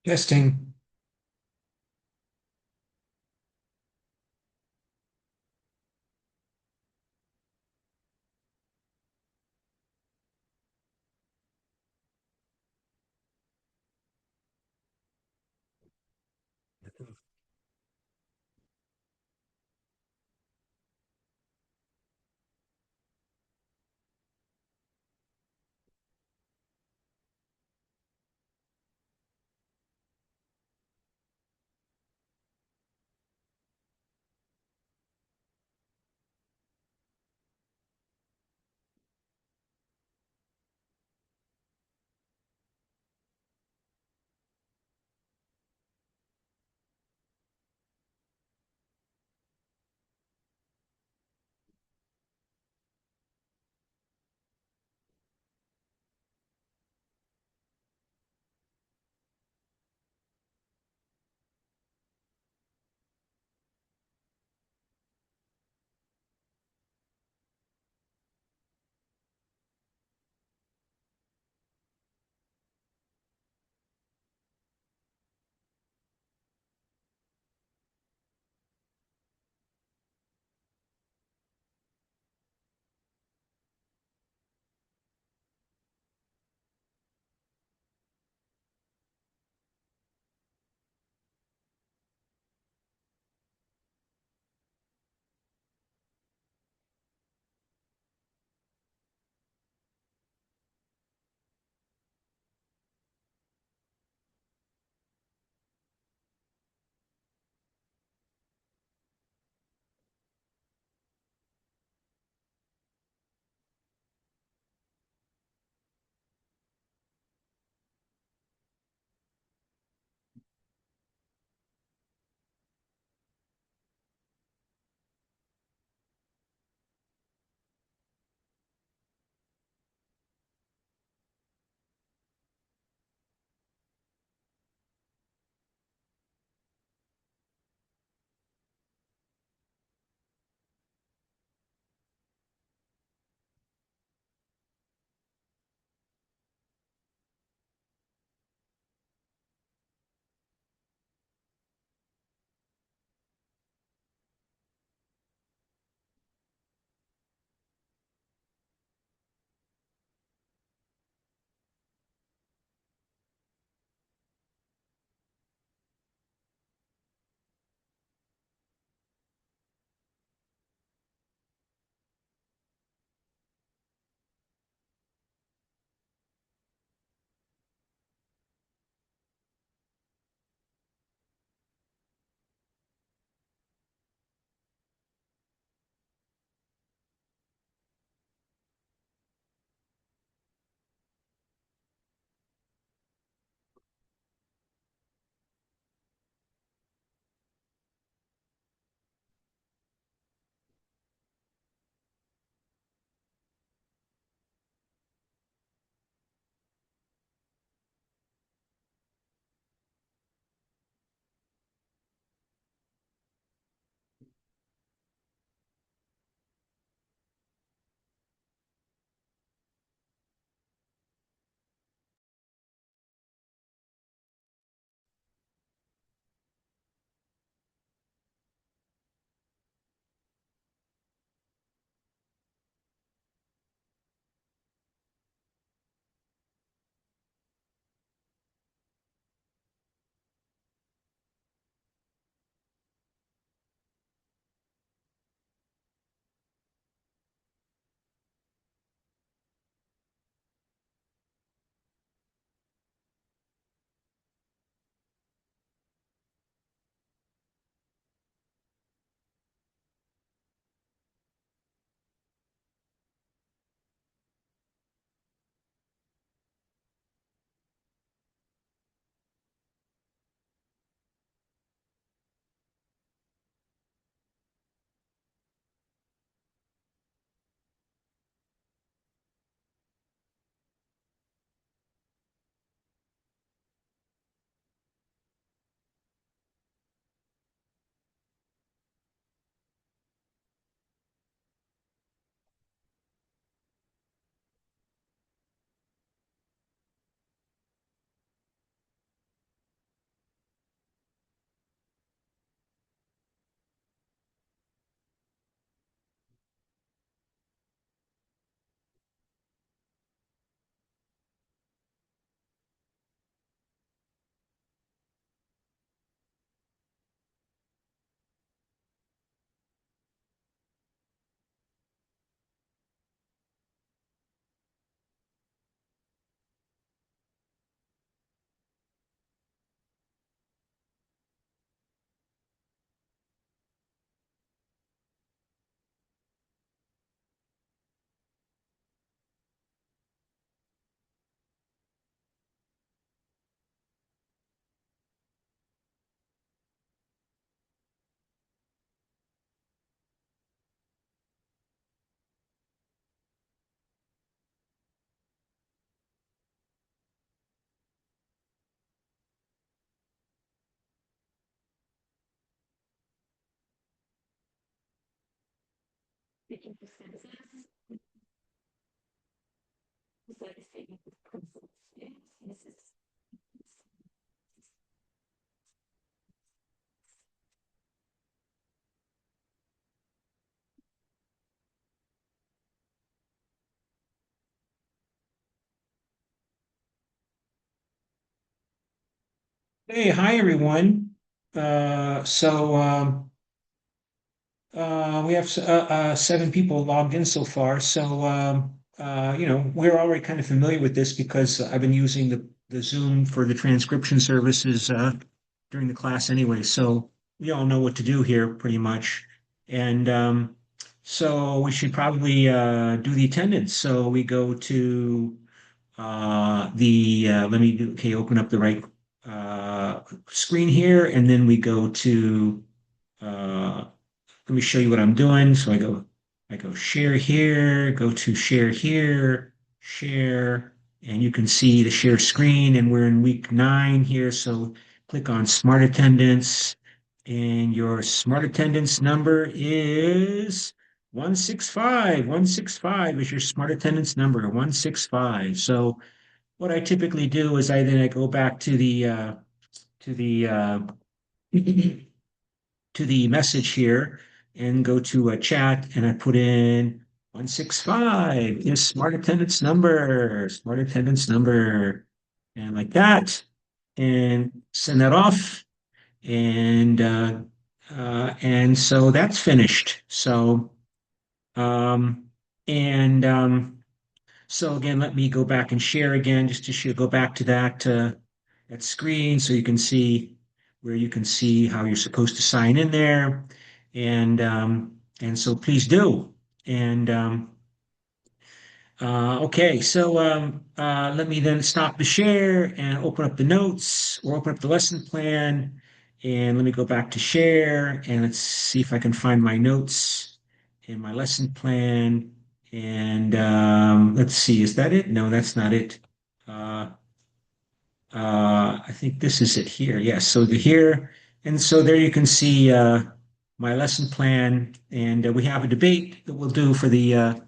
Testing. Hey, hi everyone. We have 7 people logged in so far. We're already kind of familiar with this because I've been using the Zoom for the transcription services during the class anyway. So we all know what to do here pretty much. And so we should probably do the attendance. So we go to open up the right screen here, and then we go to uh, let me show you what I'm doing. So I go share here, go to share here, share, and you can see the share screen, and we're in week 9 here. So click on smart attendance, and your smart attendance number is 165. 165 is your smart attendance number, 165. So what I typically do is I go back to the to the message here and go to a chat, and I put in 165 is smart attendance number, and like that, and send that off, and so that's finished. Um, and so again, let me go back and share again, just to go back to that screen so you can see where you can see how you're supposed to sign in there. And so please do. And okay, so let me then stop the share and open up the notes or open up the lesson plan. And let me go back to share and let's see if I can find my notes in my lesson plan. And let's see, is that it? No, that's not it. Uh, I think this is it here. Yes, so here. And so there you can see my lesson plan. And we have a debate that we'll do for the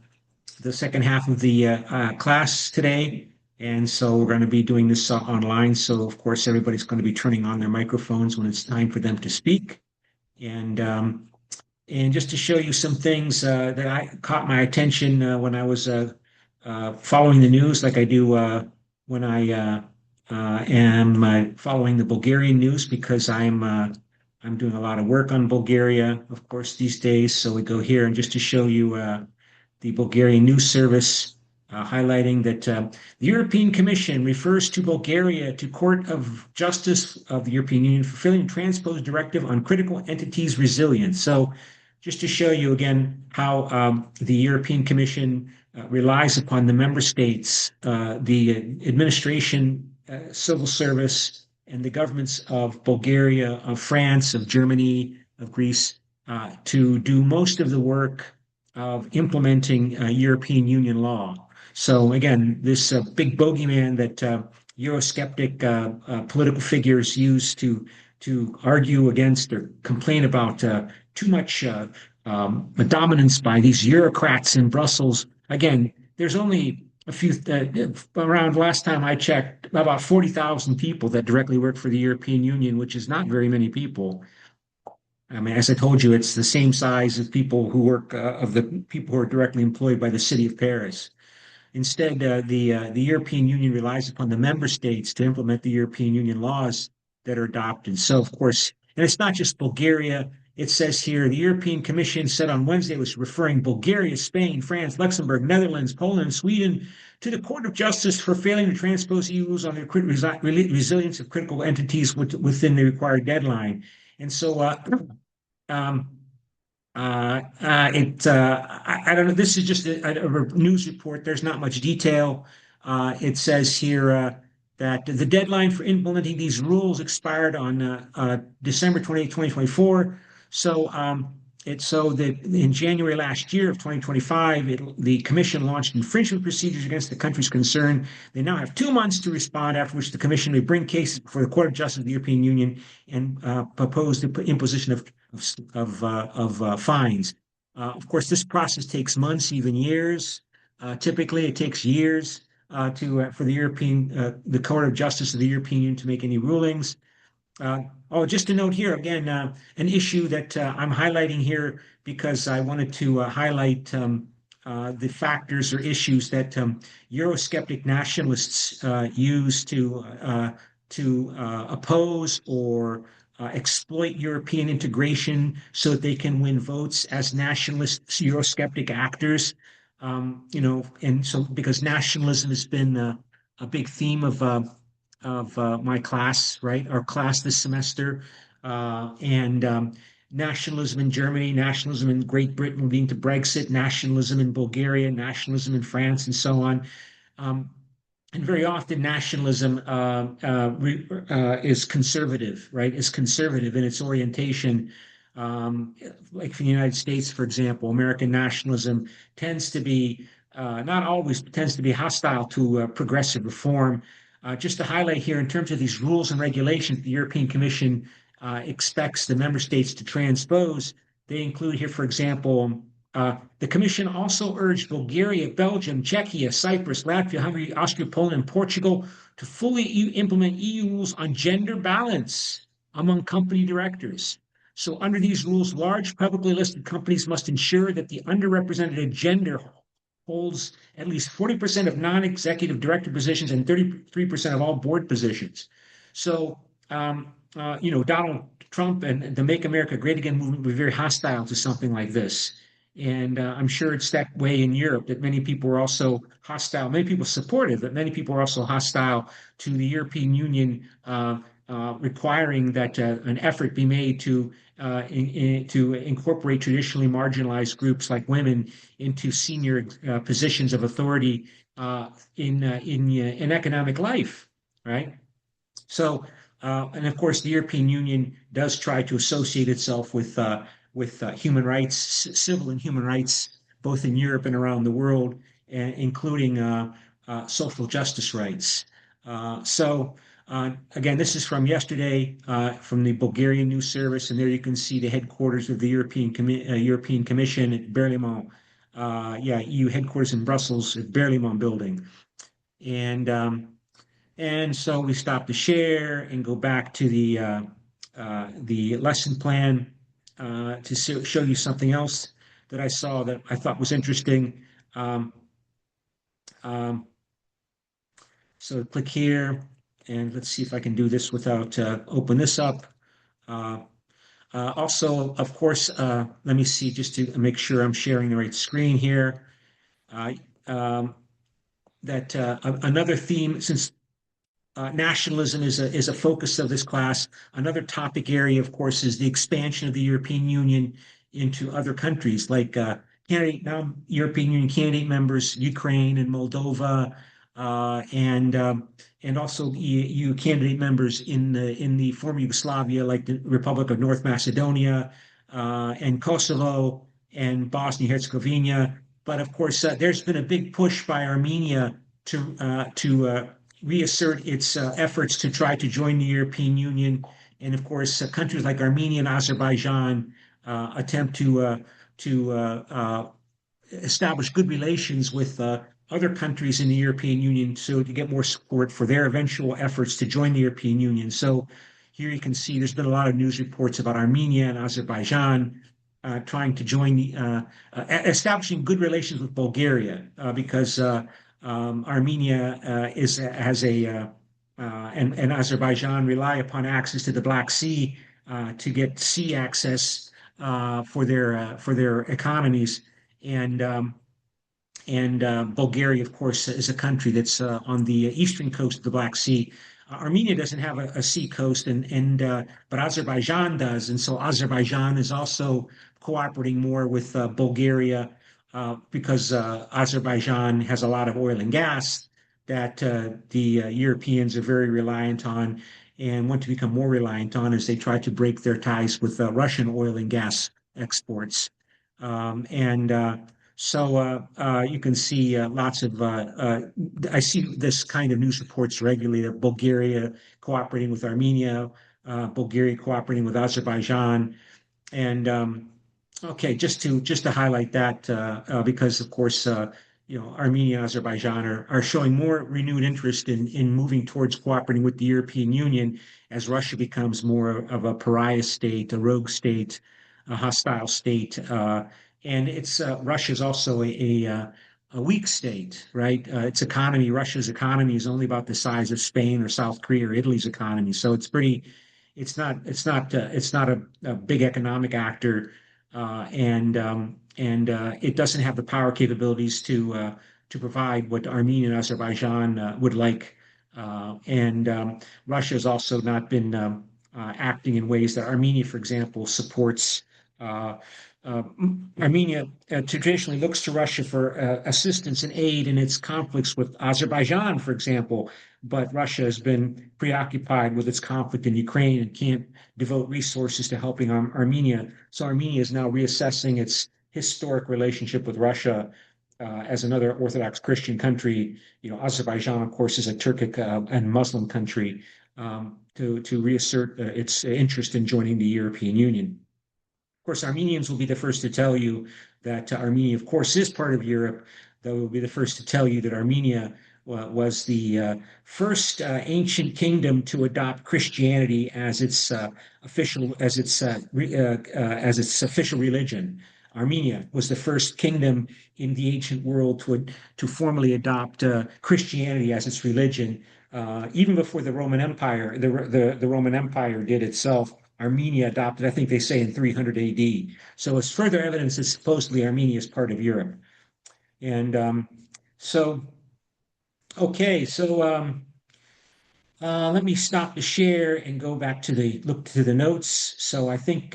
second half of the class today. And so we're going to be doing this online. So of course, everybody's going to be turning on their microphones when it's time for them to speak. And and just to show you some things that I caught my attention when I was following the news, like I do when I am following the Bulgarian news, because I'm doing a lot of work on Bulgaria, of course, these days. So we go here, and just to show you the Bulgarian news service highlighting that the European Commission refers to Bulgaria to Court of Justice of the European Union for failing to transpose directive on critical entities resilience. So just to show you again how the European Commission relies upon the member states, the administration, civil service, and the governments of Bulgaria, of France, of Germany, of Greece, to do most of the work of implementing European Union law. So again, this big bogeyman that Eurosceptic political figures use to argue against or complain about too much dominance by these bureaucrats in Brussels. Again, there's only a few, around last time I checked, about 40,000 people that directly work for the European Union, which is not very many people. I mean, as I told you, it's the same size as people who work, of the people who are directly employed by the city of Paris. Instead, the European Union relies upon the member states to implement the European Union laws that are adopted. So, of course, and it's not just Bulgaria. It says here the European Commission said on Wednesday it was referring Bulgaria, Spain, France, Luxembourg, Netherlands, Poland, and Sweden to the Court of Justice for failing to transpose EU rules on the resilience of critical entities within the required deadline. And so, um, I don't know. This is just a news report. There's not much detail. It says here that the deadline for implementing these rules expired on December 28, 2024. So it's so that in January last year of 2025, the Commission launched infringement procedures against the countries concerned. They now have 2 months to respond, after which the Commission may bring cases before the Court of Justice of the European Union and propose the imposition of fines. Of course, this process takes months, even years. Typically, it takes years for the Court of Justice of the European Union to make any rulings. Oh, just a note here again, an issue that I'm highlighting here because I wanted to highlight the factors or issues that Eurosceptic nationalists use to oppose or exploit European integration so that they can win votes as nationalist Eurosceptic actors. And so because nationalism has been a big theme of my class, right? Our class this semester, and nationalism in Germany, nationalism in Great Britain leading to Brexit, nationalism in Bulgaria, nationalism in France, and so on. Um, and very often nationalism is conservative, right? Is conservative in its orientation. Like for the United States, for example, American nationalism tends to be, not always, but tends to be hostile to progressive reform. Just to highlight here, in terms of these rules and regulations, the European Commission expects the member states to transpose. They include here, for example, the Commission also urged Bulgaria, Belgium, Czechia, Cyprus, Latvia, Hungary, Austria, Poland, and Portugal to fully implement EU rules on gender balance among company directors. So, under these rules, large publicly listed companies must ensure that the underrepresented gender holds at least 40% of non-executive director positions and 33% of all board positions. So, Donald Trump and the Make America Great Again movement were very hostile to something like this. And I'm sure it's that way in Europe, that many people are also hostile, many people supportive, but many people are also hostile to the European Union requiring that an effort be made to incorporate traditionally marginalized groups like women into senior positions of authority in economic life, right? So, and of course, the European Union does try to associate itself with human rights, civil and human rights, both in Europe and around the world, including social justice rights. Again, this is from yesterday from the Bulgarian News Service, and there you can see the headquarters of the European Commission at Berlaymont. Yeah, EU headquarters in Brussels at Berlaymont building. And so we stop to share and go back to the lesson plan to show you something else that I saw that I thought was interesting. Um, um, so click here, and let's see if I can do this without open this up. Uh, Also, of course, let me see just to make sure I'm sharing the right screen here. Uh, um, that Another theme, since nationalism is a focus of this class. Another topic area, of course, is the expansion of the European Union into other countries like European Union candidate members, Ukraine and Moldova, and also EU candidate members in the former Yugoslavia, like the Republic of North Macedonia and Kosovo and Bosnia Herzegovina. But of course, there's been a big push by Armenia to reassert its efforts to try to join the European Union. And of course, countries like Armenia and Azerbaijan attempt to establish good relations with other countries in the European Union so to get more support for their eventual efforts to join the European Union. So here you can see there's been a lot of news reports about Armenia and Azerbaijan trying to join establishing good relations with Bulgaria because Armenia and Azerbaijan rely upon access to the Black Sea to get sea access for their economies, and Bulgaria, of course, is a country that's on the eastern coast of the Black Sea. Armenia doesn't have a sea coast, but Azerbaijan does, and so Azerbaijan is also cooperating more with Bulgaria because Azerbaijan has a lot of oil and gas that the Europeans are very reliant on and want to become more reliant on as they try to break their ties with Russian oil and gas exports. And so You can see lots of, I see this kind of news reports regularly that Bulgaria cooperating with Armenia, Bulgaria cooperating with Azerbaijan, and Okay, just to highlight that, because of course, Armenia and Azerbaijan are showing more renewed interest in moving towards cooperating with the European Union as Russia becomes more of a pariah state, a rogue state, a hostile state, and it's Russia is also a weak state, right? Its economy, Russia's economy, is only about the size of Spain or South Korea or Italy's economy, so it's not a big economic actor, and it doesn't have the power capabilities to provide what Armenia and Azerbaijan would like. And Russia has also not been acting in ways that Armenia, for example, supports. Uh, uh, Armenia traditionally looks to Russia for assistance and aid in its conflicts with Azerbaijan, for example, but Russia has been preoccupied with its conflict in Ukraine and can't devote resources to helping Armenia. So Armenia is now reassessing its historic relationship with Russia as another Orthodox Christian country. Azerbaijan, of course, is a Turkic and Muslim country, to reassert its interest in joining the European Union. Of course, Armenians will be the first to tell you that Armenia, of course, is part of Europe. They will be the first to tell you that Armenia was the first ancient kingdom to adopt Christianity as its official religion. Armenia was the first kingdom in the ancient world to formally adopt Christianity as its religion, even before the Roman Empire. The Roman Empire did itself. Armenia adopted, I think they say, in 300 AD. So it's further evidence that supposedly Armenia is part of Europe. And so, okay, so let me stop the share and go back to look to the notes. So I think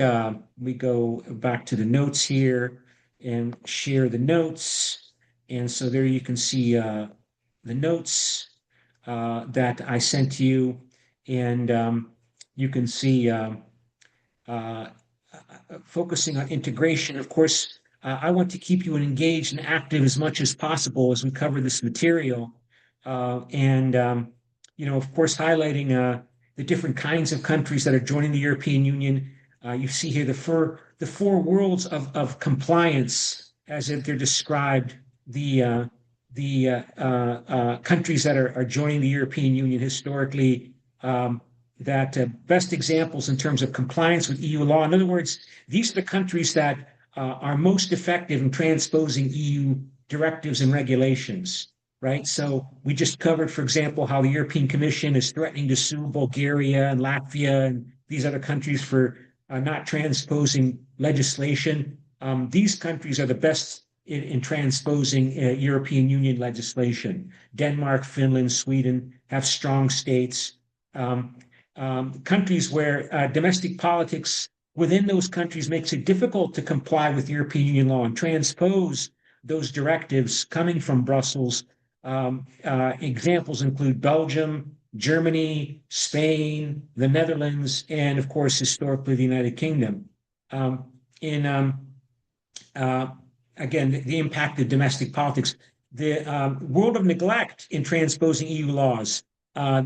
we go back to the notes here and share the notes. And so there you can see the notes that I sent to you. And you can see uh, focusing on integration. Of course, I want to keep you engaged and active as much as possible as we cover this material. And, of course, highlighting the different kinds of countries that are joining the European Union. You see here the four worlds of compliance as if they're described, the countries that are joining the European Union historically. That best examples in terms of compliance with EU law. In other words, these are the countries that are most effective in transposing EU directives and regulations, right? So we just covered, for example, how the European Commission is threatening to sue Bulgaria and Latvia and these other countries for not transposing legislation. These countries are the best in transposing European Union legislation. Denmark, Finland, Sweden have strong states. Countries where domestic politics within those countries makes it difficult to comply with European Union law and transpose those directives coming from Brussels. Examples include Belgium, Germany, Spain, the Netherlands, and of course, historically, the United Kingdom. In Again, the impact of domestic politics, the world of neglect in transposing EU laws.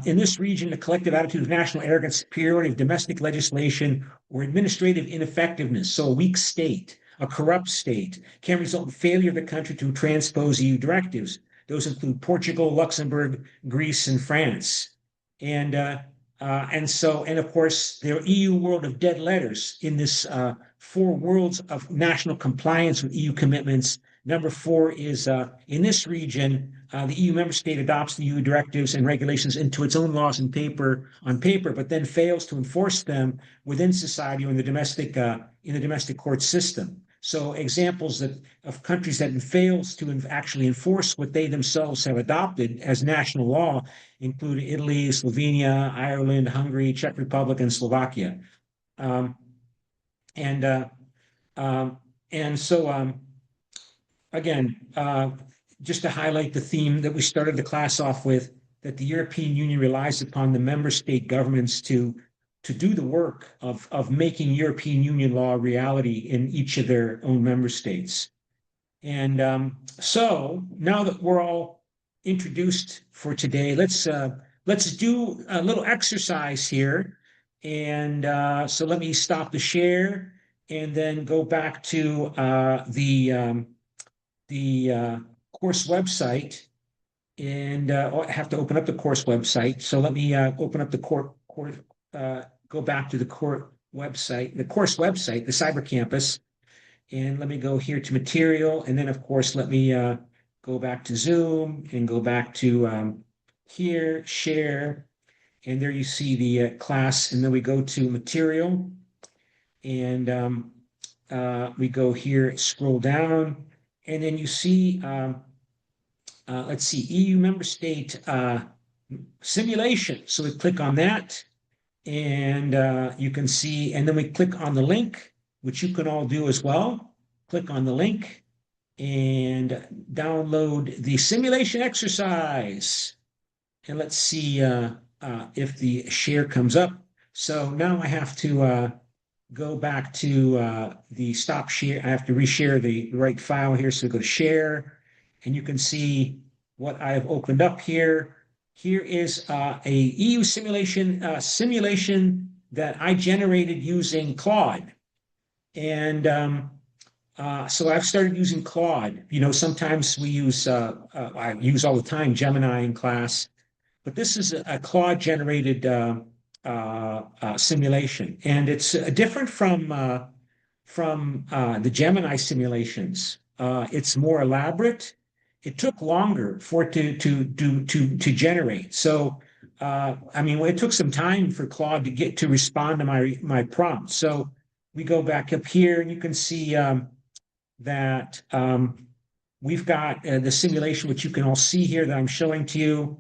In this region, the collective attitude of national arrogance, superiority of domestic legislation, or administrative ineffectiveness, so a weak state, a corrupt state, can result in failure of the country to transpose EU directives. Those include Portugal, Luxembourg, Greece, and France. And of course, the EU world of dead letters in this four worlds of national compliance with EU commitments. Number four is in this region, the EU member state adopts the EU directives and regulations into its own laws on paper, but then fails to enforce them within society or in the domestic court system. So examples of countries that fails to actually enforce what they themselves have adopted as national law include Italy, Slovenia, Ireland, Hungary, Czech Republic, and Slovakia. Um, and uh, and so again, just to highlight the theme that we started the class off with, that the European Union relies upon the member state governments to do the work of making European Union law a reality in each of their own member states. And so now that we're all introduced for today, let's do a little exercise here. And so let me stop the share and then go back to the course website, and I have to open up the course website. So let me open up the course, go back to the course website, the Cyber Campus, and let me go here to material, and then of course let me go back to Zoom and go back to here, share, and there you see the class, and then we go to material, and we go here, scroll down, and then you see, let's see, EU member state simulation. So we click on that, and you can see, and then we click on the link, which you can all do as well. Click on the link and download the simulation exercise. And let's see if the share comes up. So now I have to go back to the stop share. I have to reshare the right file here. So go to share, and you can see what I have opened up here. Here is a EU simulation that I generated using Claude. And so I've started using Claude. You know, sometimes we use, I use all the time Gemini in class, but this is a Claude generated simulation, and it's different from the Gemini simulations. It's more elaborate. It took longer for it to generate. So I mean, it took some time for Claude to get to respond to my prompt. So we go back up here, and you can see that we've got the simulation, which you can all see here that I'm showing to you.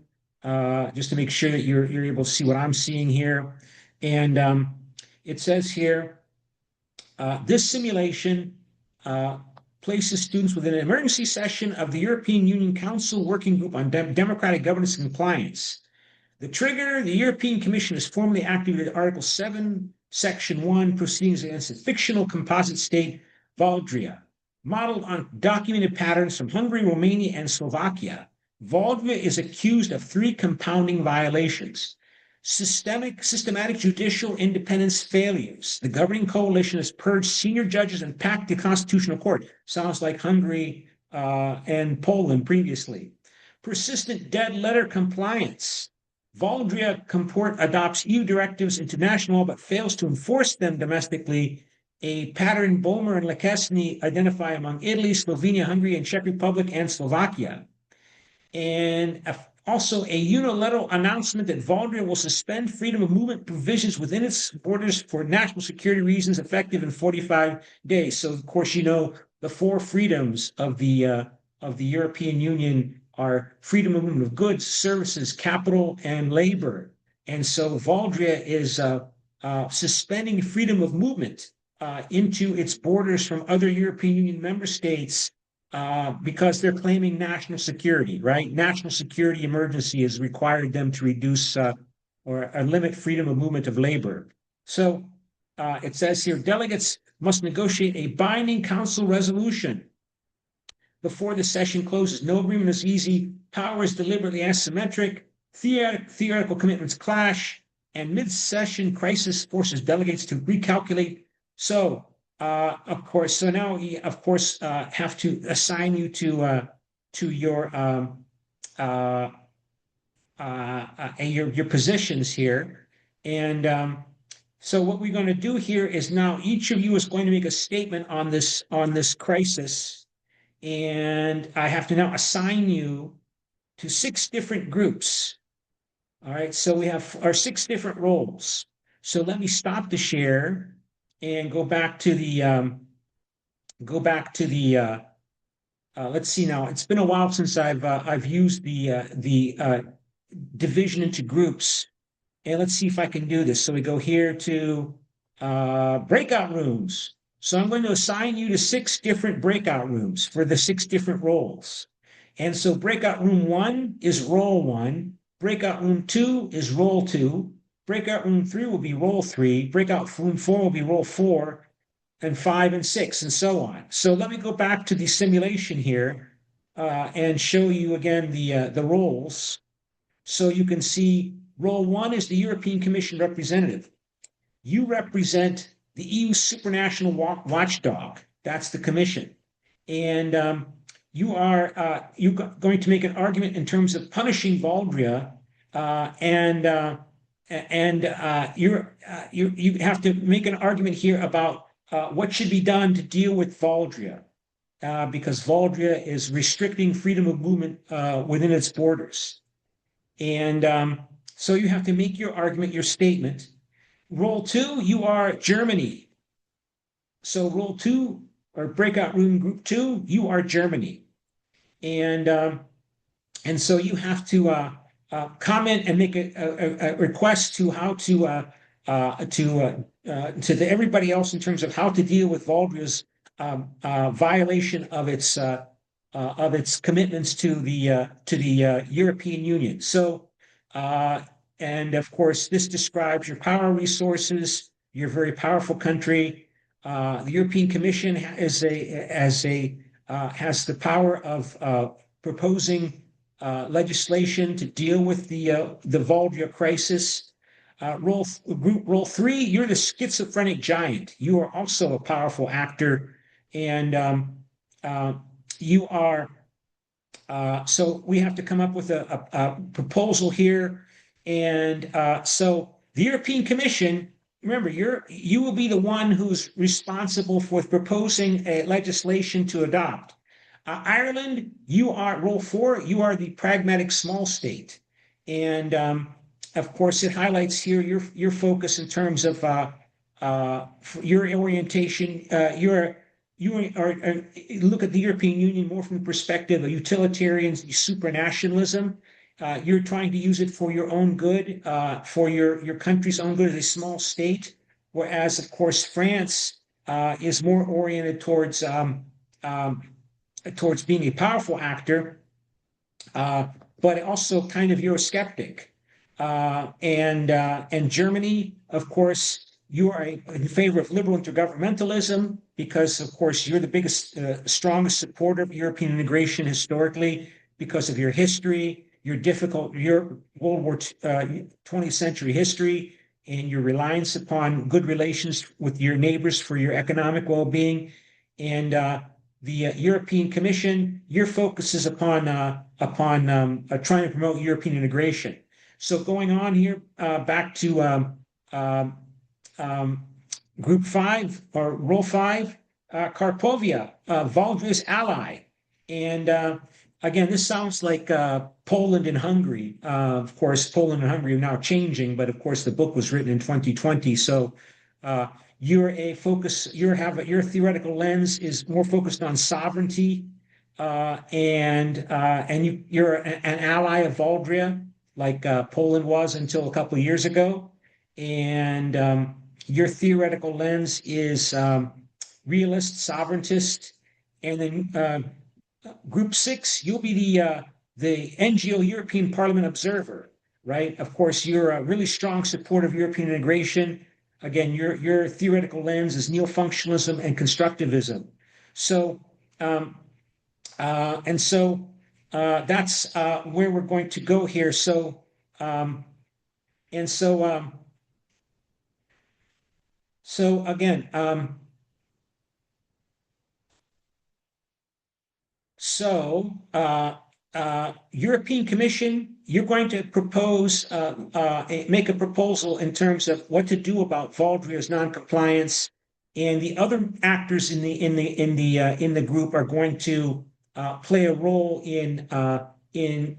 Just to make sure that you're able to see what I'm seeing here. And it says here, this simulation places students within an emergency session of the European Union Council Working Group on Democratic Governance and Compliance. The trigger, the European Commission has formally activated Article 7, Section 1, proceedings against a fictional composite state, Valdria, modeled on documented patterns from Hungary, Romania, and Slovakia. Valdria is accused of 3 compounding violations. Systematic judicial independence failures. The governing coalition has purged senior judges and packed the Constitutional Court. Sounds like Hungary and Poland previously. Persistent dead letter compliance. Valdria adopts EU directives into national law but fails to enforce them domestically. A pattern Boehmer and Lekesny identify among Italy, Slovenia, Hungary, and Czech Republic, and Slovakia. And also a unilateral announcement that Valdria will suspend freedom of movement provisions within its borders for national security reasons effective in 45 days. So, of course, you know, the 4 freedoms of the European Union are freedom of movement of goods, services, capital, and labor. And so Valdria is suspending freedom of movement into its borders from other European Union member states because they're claiming national security, right? National security emergency has required them to reduce or limit freedom of movement of labor. So it says here, delegates must negotiate a binding council resolution before the session closes. No agreement is easy. Power is deliberately asymmetric. Theoretical commitments clash, and mid-session crisis forces delegates to recalculate. So of course, so now we, of course, have to assign you to your positions here. And so what we're going to do here is now each of you is going to make a statement on this crisis, and I have to now assign you to 6 different groups. All right, so we have our 6 different roles. So let me stop the share and go back to the let's see now. It's been a while since I've used the division into groups, and let's see if I can do this. So we go here to breakout rooms. So I'm going to assign you to 6 different breakout rooms for the 6 different roles. And so breakout room 1 is role 1. Breakout room 2 is role 2. Breakout room 3 will be role 3. Breakout room 4 will be role 4, and 5 and 6, and so on. So let me go back to the simulation here and show you again the roles. So you can see role 1 is the European Commission representative. You represent the EU supranational watchdog. That's the Commission. And you're going to make an argument in terms of punishing Valdria, you have to make an argument here about what should be done to deal with Valdria, because Valdria is restricting freedom of movement within its borders. And so you have to make your argument, your statement. Role two, you are Germany. So role two, or breakout room group two, you are Germany. And so you have to comment and make a request to how to everybody else in terms of how to deal with Valdria's violation of its commitments to the European Union. So, and of course, this describes your power resources. You're a very powerful country. The European Commission has the power of proposing legislation to deal with the Valdria crisis. Role three, you're the schizophrenic giant. You are also a powerful actor, and you are. So we have to come up with a proposal here, and so the European Commission. Remember, you will be the one who's responsible for proposing a legislation to adopt. Ireland, you are role four, you are the pragmatic small state. And of course, it highlights here your focus in terms of your orientation. You look at the European Union more from the perspective of utilitarians, supranationalism. You're trying to use it for your own good, for your country's own good as a small state, whereas, of course, France is more oriented towards being a powerful actor, but also kind of Eurosceptic. And Germany, of course, you are in favor of liberal intergovernmentalism because, of course, you're the biggest, strongest supporter of European integration historically because of your history, your World War 20th century history, and your reliance upon good relations with your neighbors for your economic well-being. And the European Commission, your focus is upon trying to promote European integration. So going on here, back to group five or role five, Karpovia, Valdria's ally. And again, this sounds like Poland and Hungary. Of course, Poland and Hungary are now changing, but of course the book was written in 2020. So your theoretical lens is more focused on sovereignty, and you're an ally of Valdria, like Poland was until a couple of years ago. And your theoretical lens is realist, sovereigntist. And then group six, you'll be the NGO European Parliament observer, right? Of course, you're a really strong supporter of European integration. Again, your theoretical lens is neo-functionalism and constructivism. So, that's where we're going to go here. So, so again, European Commission, you're going to propose, make a proposal in terms of what to do about Valdria's noncompliance, and the other actors in the group are going to play a role in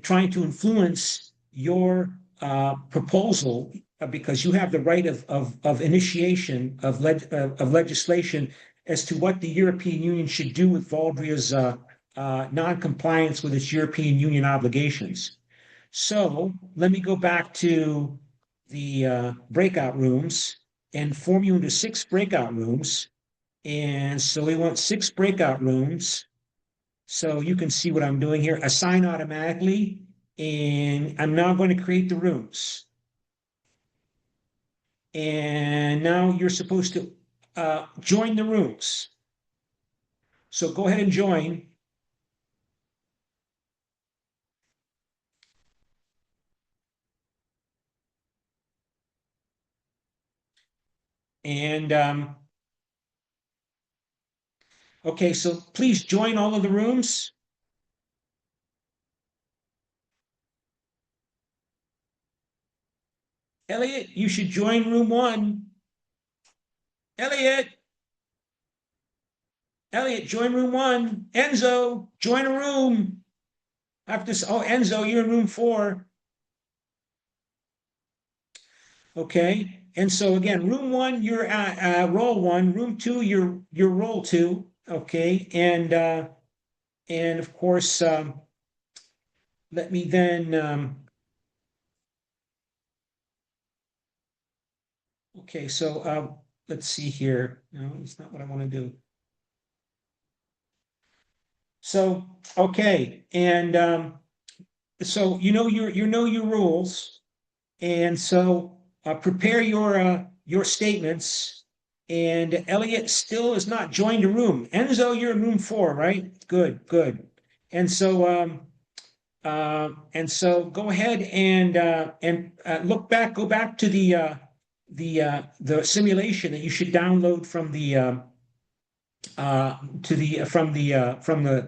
trying to influence your proposal, because you have the right of initiation of legislation as to what the European Union should do with Valdria's non-compliance with its European Union obligations. So let me go back to the breakout rooms and form you into 6 breakout rooms. And so we want 6 breakout rooms. So you can see what I'm doing here. Assign automatically. And I'm now going to create the rooms. And now you're supposed to join the rooms. So go ahead and join. And Okay, so please join all of the rooms. Elliot, you should join room 1. Elliot, Elliot, join room 1. Enzo, join a room. Oh, Enzo, you're in room 4. Okay. And so again, room 1, you're roll 1. Room 2, you're roll 2. Okay. And of course, let me then okay, so let's see here. No, it's not what I want to do. So okay, and so you know your rules, and so prepare your statements. And Elliot still is not joined a room. Enzo, you're in room 4, right? Good, good. And so go ahead and look back, go back to the simulation that you should download from the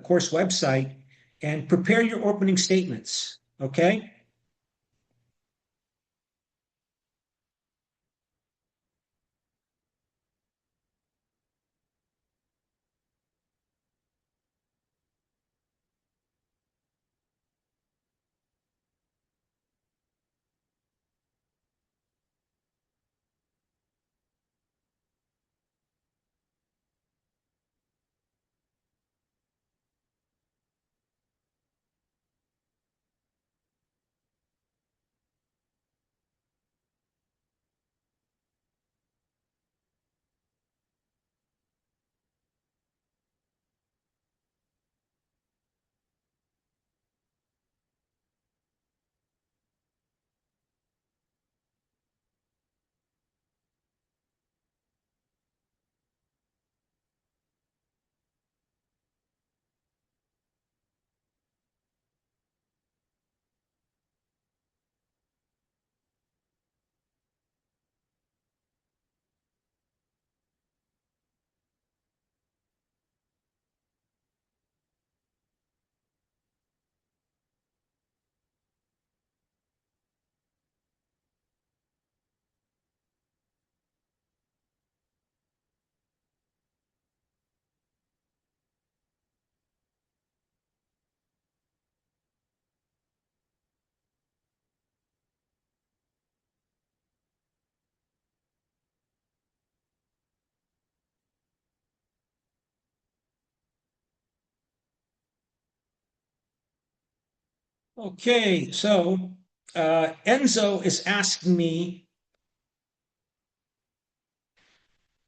course website, and prepare your opening statements. Okay. Okay. So Enzo is asking me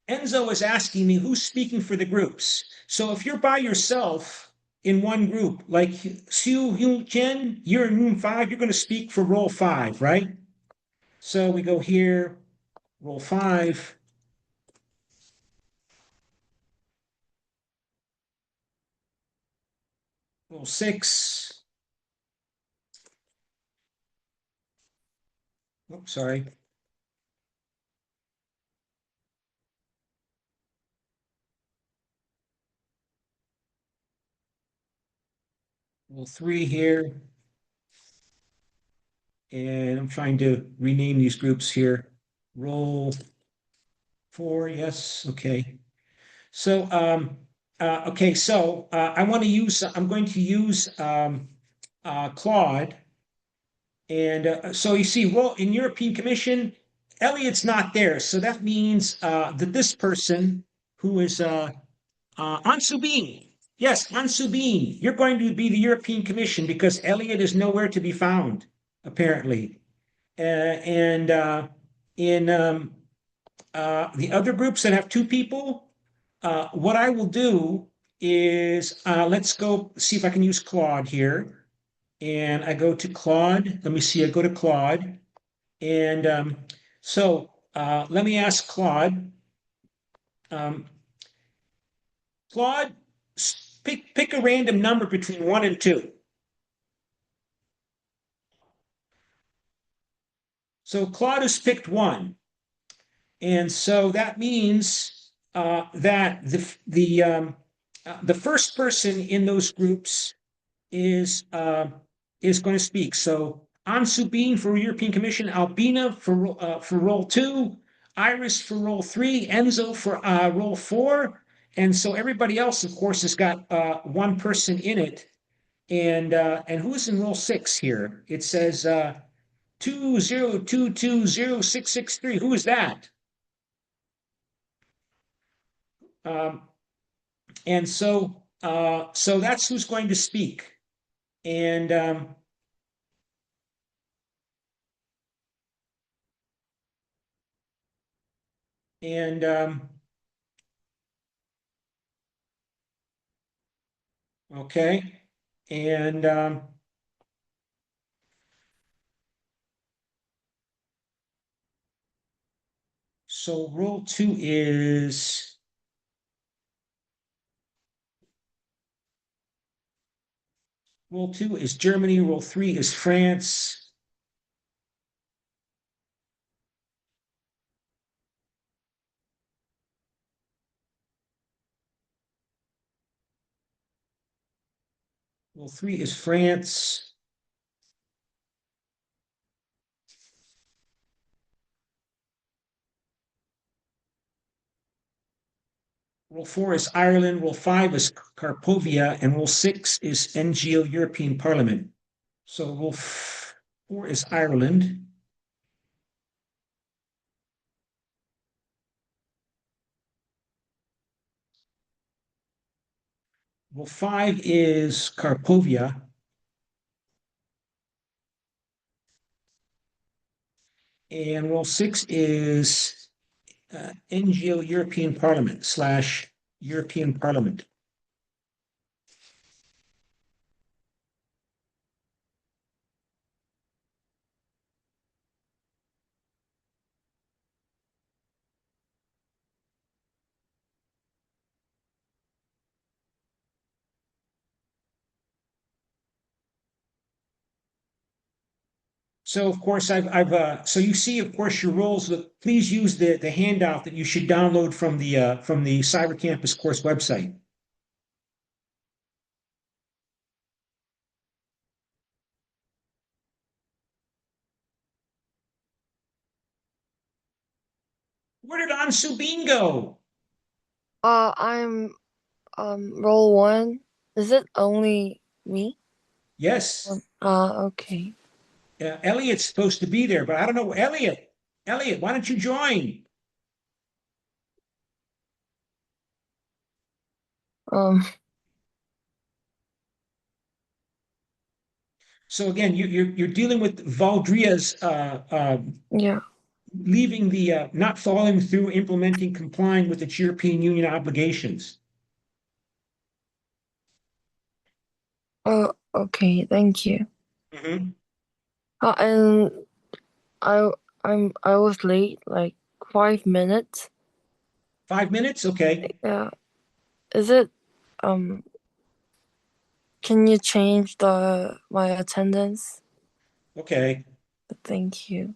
who's speaking for the groups. So if you're by yourself in one group, like Siu Hyun Chen, you're in room 5, you're going to speak for roll 5, right? So we go here, roll 5, roll 6. Oh, sorry. Roll 3 here. And I'm trying to rename these groups here. Roll 4, yes, okay. So, okay, so I'm going to use Claude. And so you see, well, in European Commission, Elliot's not there. So that means that this person who is Ansu Bean, yes, Ansu Bean, you're going to be the European Commission because Elliot is nowhere to be found, apparently. And in the other groups that have 2 people, what I will do is let's go see if I can use Claude here. And I go to Claude. Let me see. I go to Claude. And let me ask Claude. Um, Claude, pick a random number between 1 and 2. So Claude has picked 1. And so that means that the first person in those groups is going to speak. So Ansu Bean for European Commission, Albina for role 2, Iris for role 3, Enzo for role 4, and so everybody else, of course, has got one person in it. And who's in role 6 here? It says 202206663. Who is that? Um, and so that's who's going to speak. And and okay, and so role 2 is Germany, role 3 is France. Role 3 is France. Role 4 is Ireland, role 5 is Carpovia, and role 6 is NGO European Parliament. So role 4 is Ireland. Role 5 is Carpovia. And role 6 is NGO European Parliament / European Parliament. So of course I've so you see of course your roles. Please use the handout that you should download from the Cyber Campus course website. Where did Ansu Bean go? I'm role 1. Is it only me? Yes, Okay. Elliot's supposed to be there, but I don't know. Elliot, why don't you join? Um, So again, you're dealing with Valdria's yeah. leaving the not following through, implementing, complying with its European Union obligations. Oh, okay. Thank you. Mhm. And I I was late like 5 minutes. 5 minutes, okay, Yeah. Is it um? Can you change the my attendance? okay. Thank you.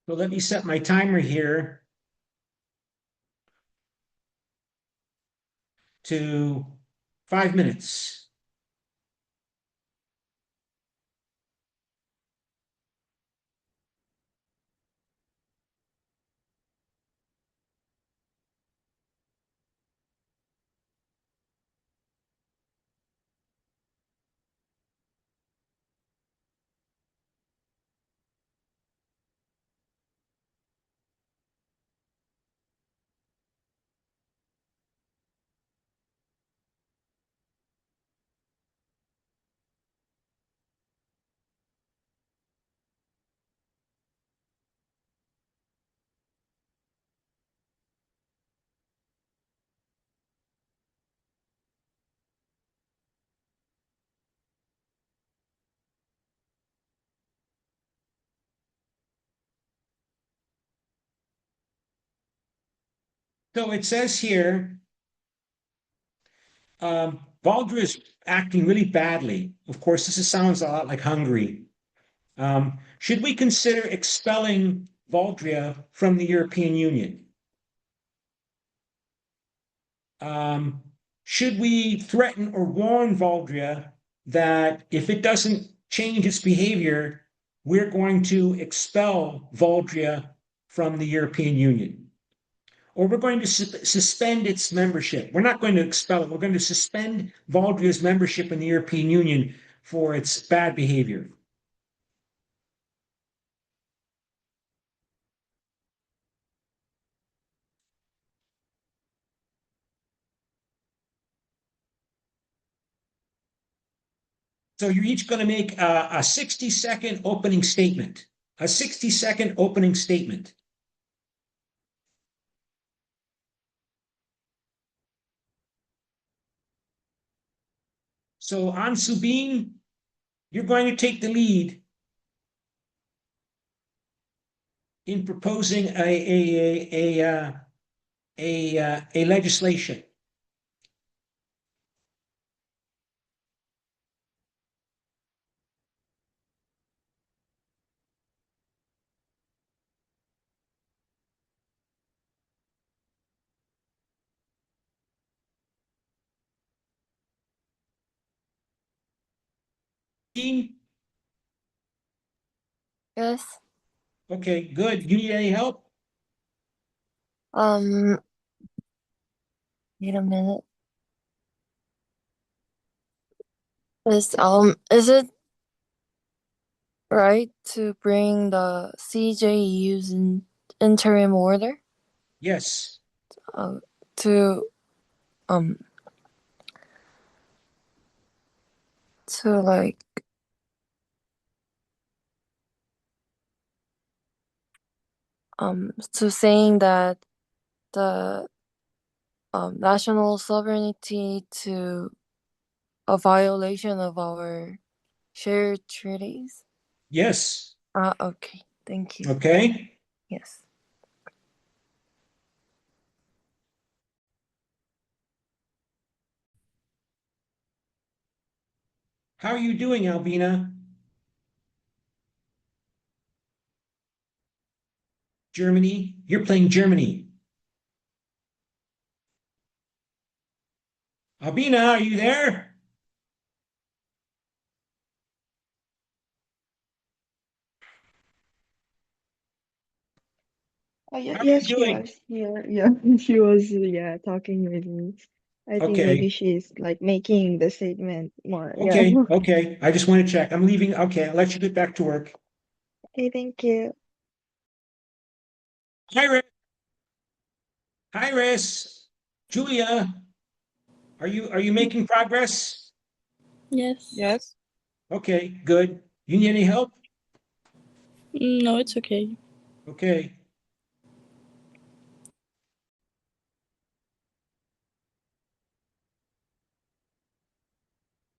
So let me set my timer here to 5 minutes. So it says here, Valdria is acting really badly. Of course, sounds a lot like Hungary. Should we consider expelling Valdria from the European Union? Um, should we threaten or warn Valdria that if it doesn't change its behavior, we're going to expel Valdria from the European Union? Or we're going to suspend its membership. We're not going to expel it. We're going to suspend Valdria's membership in the European Union for its bad behavior. So you're each going to make a 60-second opening statement. A 60-second opening statement. So Ansubin, you're going to take the lead in proposing a legislation. Yes. Okay, good. You need any help? Um, wait a minute. Is it right to bring the CJU's in interim order? Yes. Uh, to um to like to saying that the national sovereignty to a violation of our shared treaties. Yes. Okay. Thank you. Okay. Yes. How are you doing, Albina? Germany? You're playing Germany. Albina, are you there? Yeah, How are you yes, she doing? was here. Yeah, she was, yeah, talking with me. I think maybe Okay. she's like making the statement more. Yeah. Okay. Okay. I just want to check. I'm leaving. Okay. I'll let you get back to work. Okay, thank you. Iris. Iris. Julia, are you making progress? Yes. Yes. Okay, good. You need any help? No, it's okay. Okay.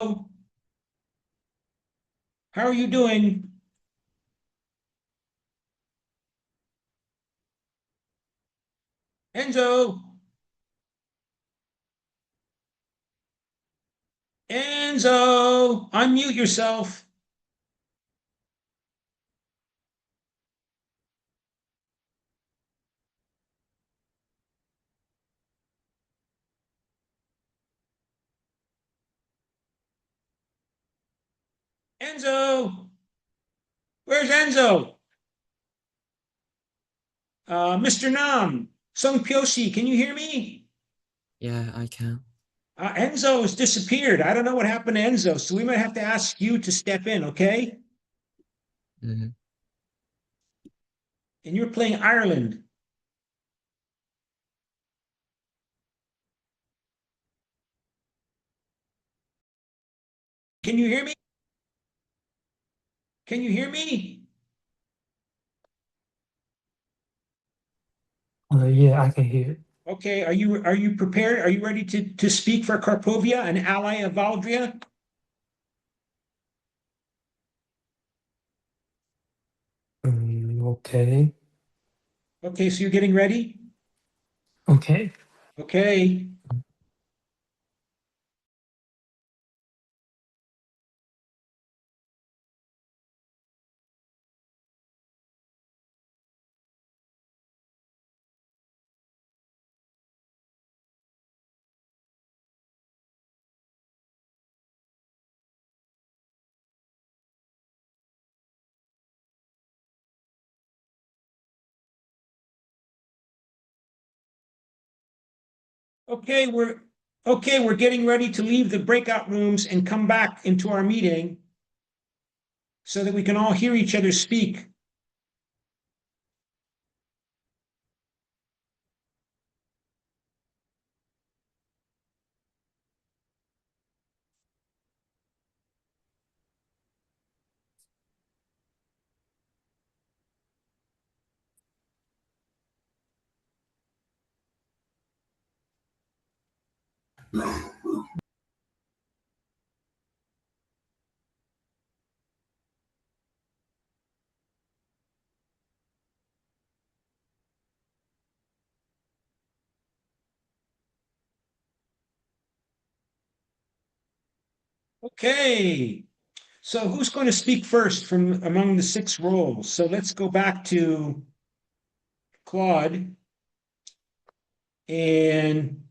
Oh, how are you doing? Enzo. Enzo, unmute yourself. Enzo. Where's Enzo? Mr. Nam. Sung Pyosi, can you hear me? Yeah, I can. Enzo has disappeared. I don't know what happened to Enzo, so we might have to ask you to step in, okay? Hmm. And you're playing Ireland. Can you hear me? Can you hear me? Yeah, I can hear. Okay, are you prepared? Are you ready to speak for Karpovia, an ally of Valdria? Okay. Okay, so you're getting ready? Okay. Okay. Okay, we're getting ready to leave the breakout rooms and come back into our meeting so that we can all hear each other speak. Okay, so who's going to speak first from among the 6 roles? So let's go back to Claude and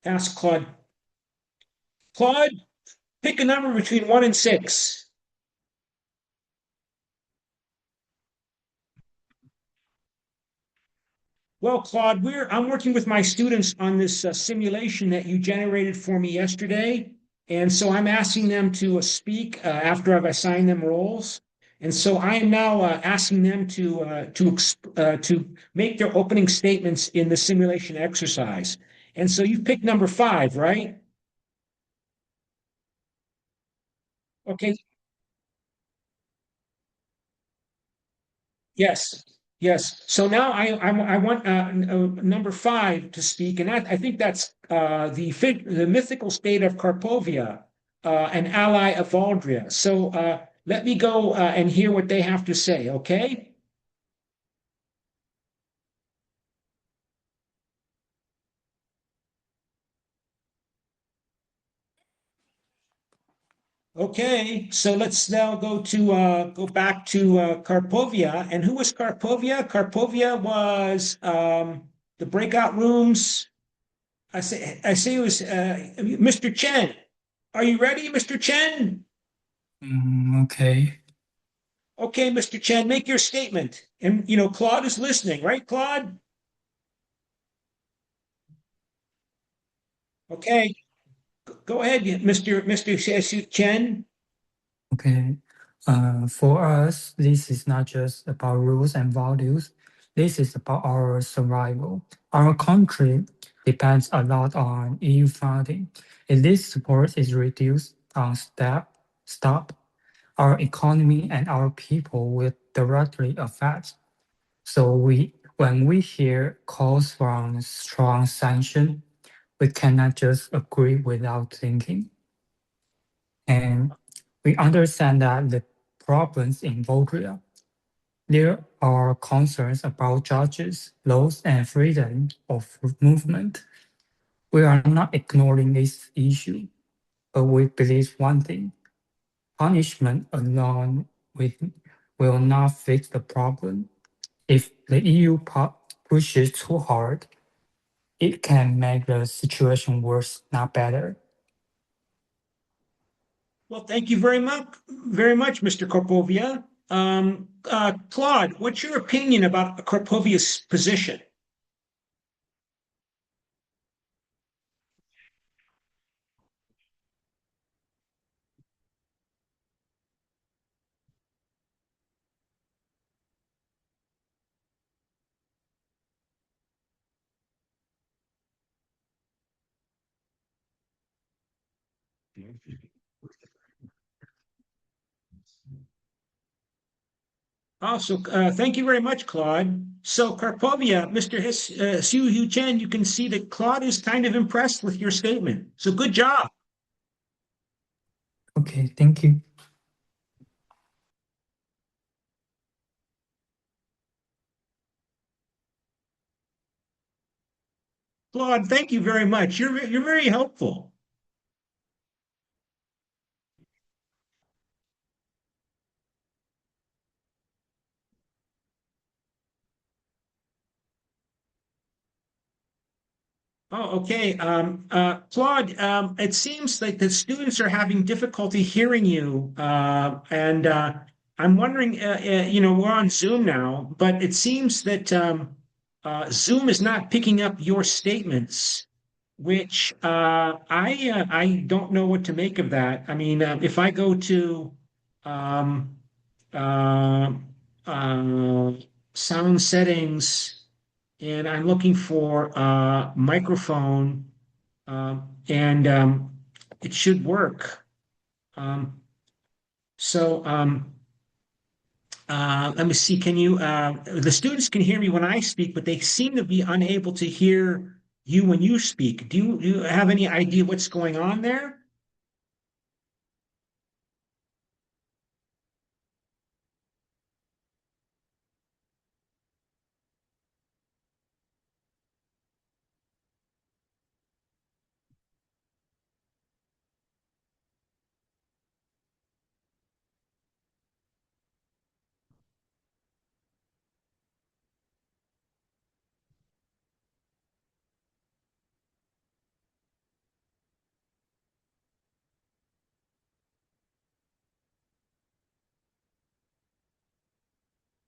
ask Claude. Claude, pick a number between 1 and 6. Well, Claude, I'm working with my students on this simulation that you generated for me yesterday. And so I'm asking them to speak after I've assigned them roles. And so I am now asking them to make their opening statements in the simulation exercise. And so you picked number 5, right? Okay. Yes, yes. So now I want number 5 to speak, and I think that's the mythical state of Carpovia, an ally of Valdria. So let me go and hear what they have to say. Okay. Okay. So let's now go back to Carpovia. And who was Carpovia? Carpovia was the breakout rooms. I say it was Mr. Chen. Are you ready, Mr. Chen? Okay. Okay, Mr. Chen, make your statement. And Claude is listening, right, Claude? Okay, go ahead, Mr. Chen. Okay. For us, this is not just about rules and values. This is about our survival. Our country depends a lot on EU funding. If this support is reduced on stop, our economy and our people will directly affect. So when we hear calls from strong sanction, we cannot just agree without thinking. And we understand that the problems in Bulgaria, there are concerns about judges, laws, and freedom of movement. We are not ignoring this issue, but we believe one thing: punishment alone will not fix the problem. If the EU pushes too hard, it can make the situation worse, not better. Well, thank you very much, Mr. Karpovia. Claude, what's your opinion about Karpovia's position? Also, thank you very much, Claude. So, Karpovia, Mr. Siu Hu Chen, you can see that Claude is kind of impressed with your statement. So, good job. Okay, thank you. Claude, thank you very much. You're very helpful. Oh, okay. Claude, it seems like the students are having difficulty hearing you. And I'm wondering, we're on Zoom now, but it seems that Zoom is not picking up your statements, which I don't know what to make of that. I mean, if I go to um, uh, uh, sound settings, and I'm looking for a microphone, and it should work. Um, so let me see. The students can hear me when I speak, but they seem to be unable to hear you when you speak. Do you have any idea what's going on there?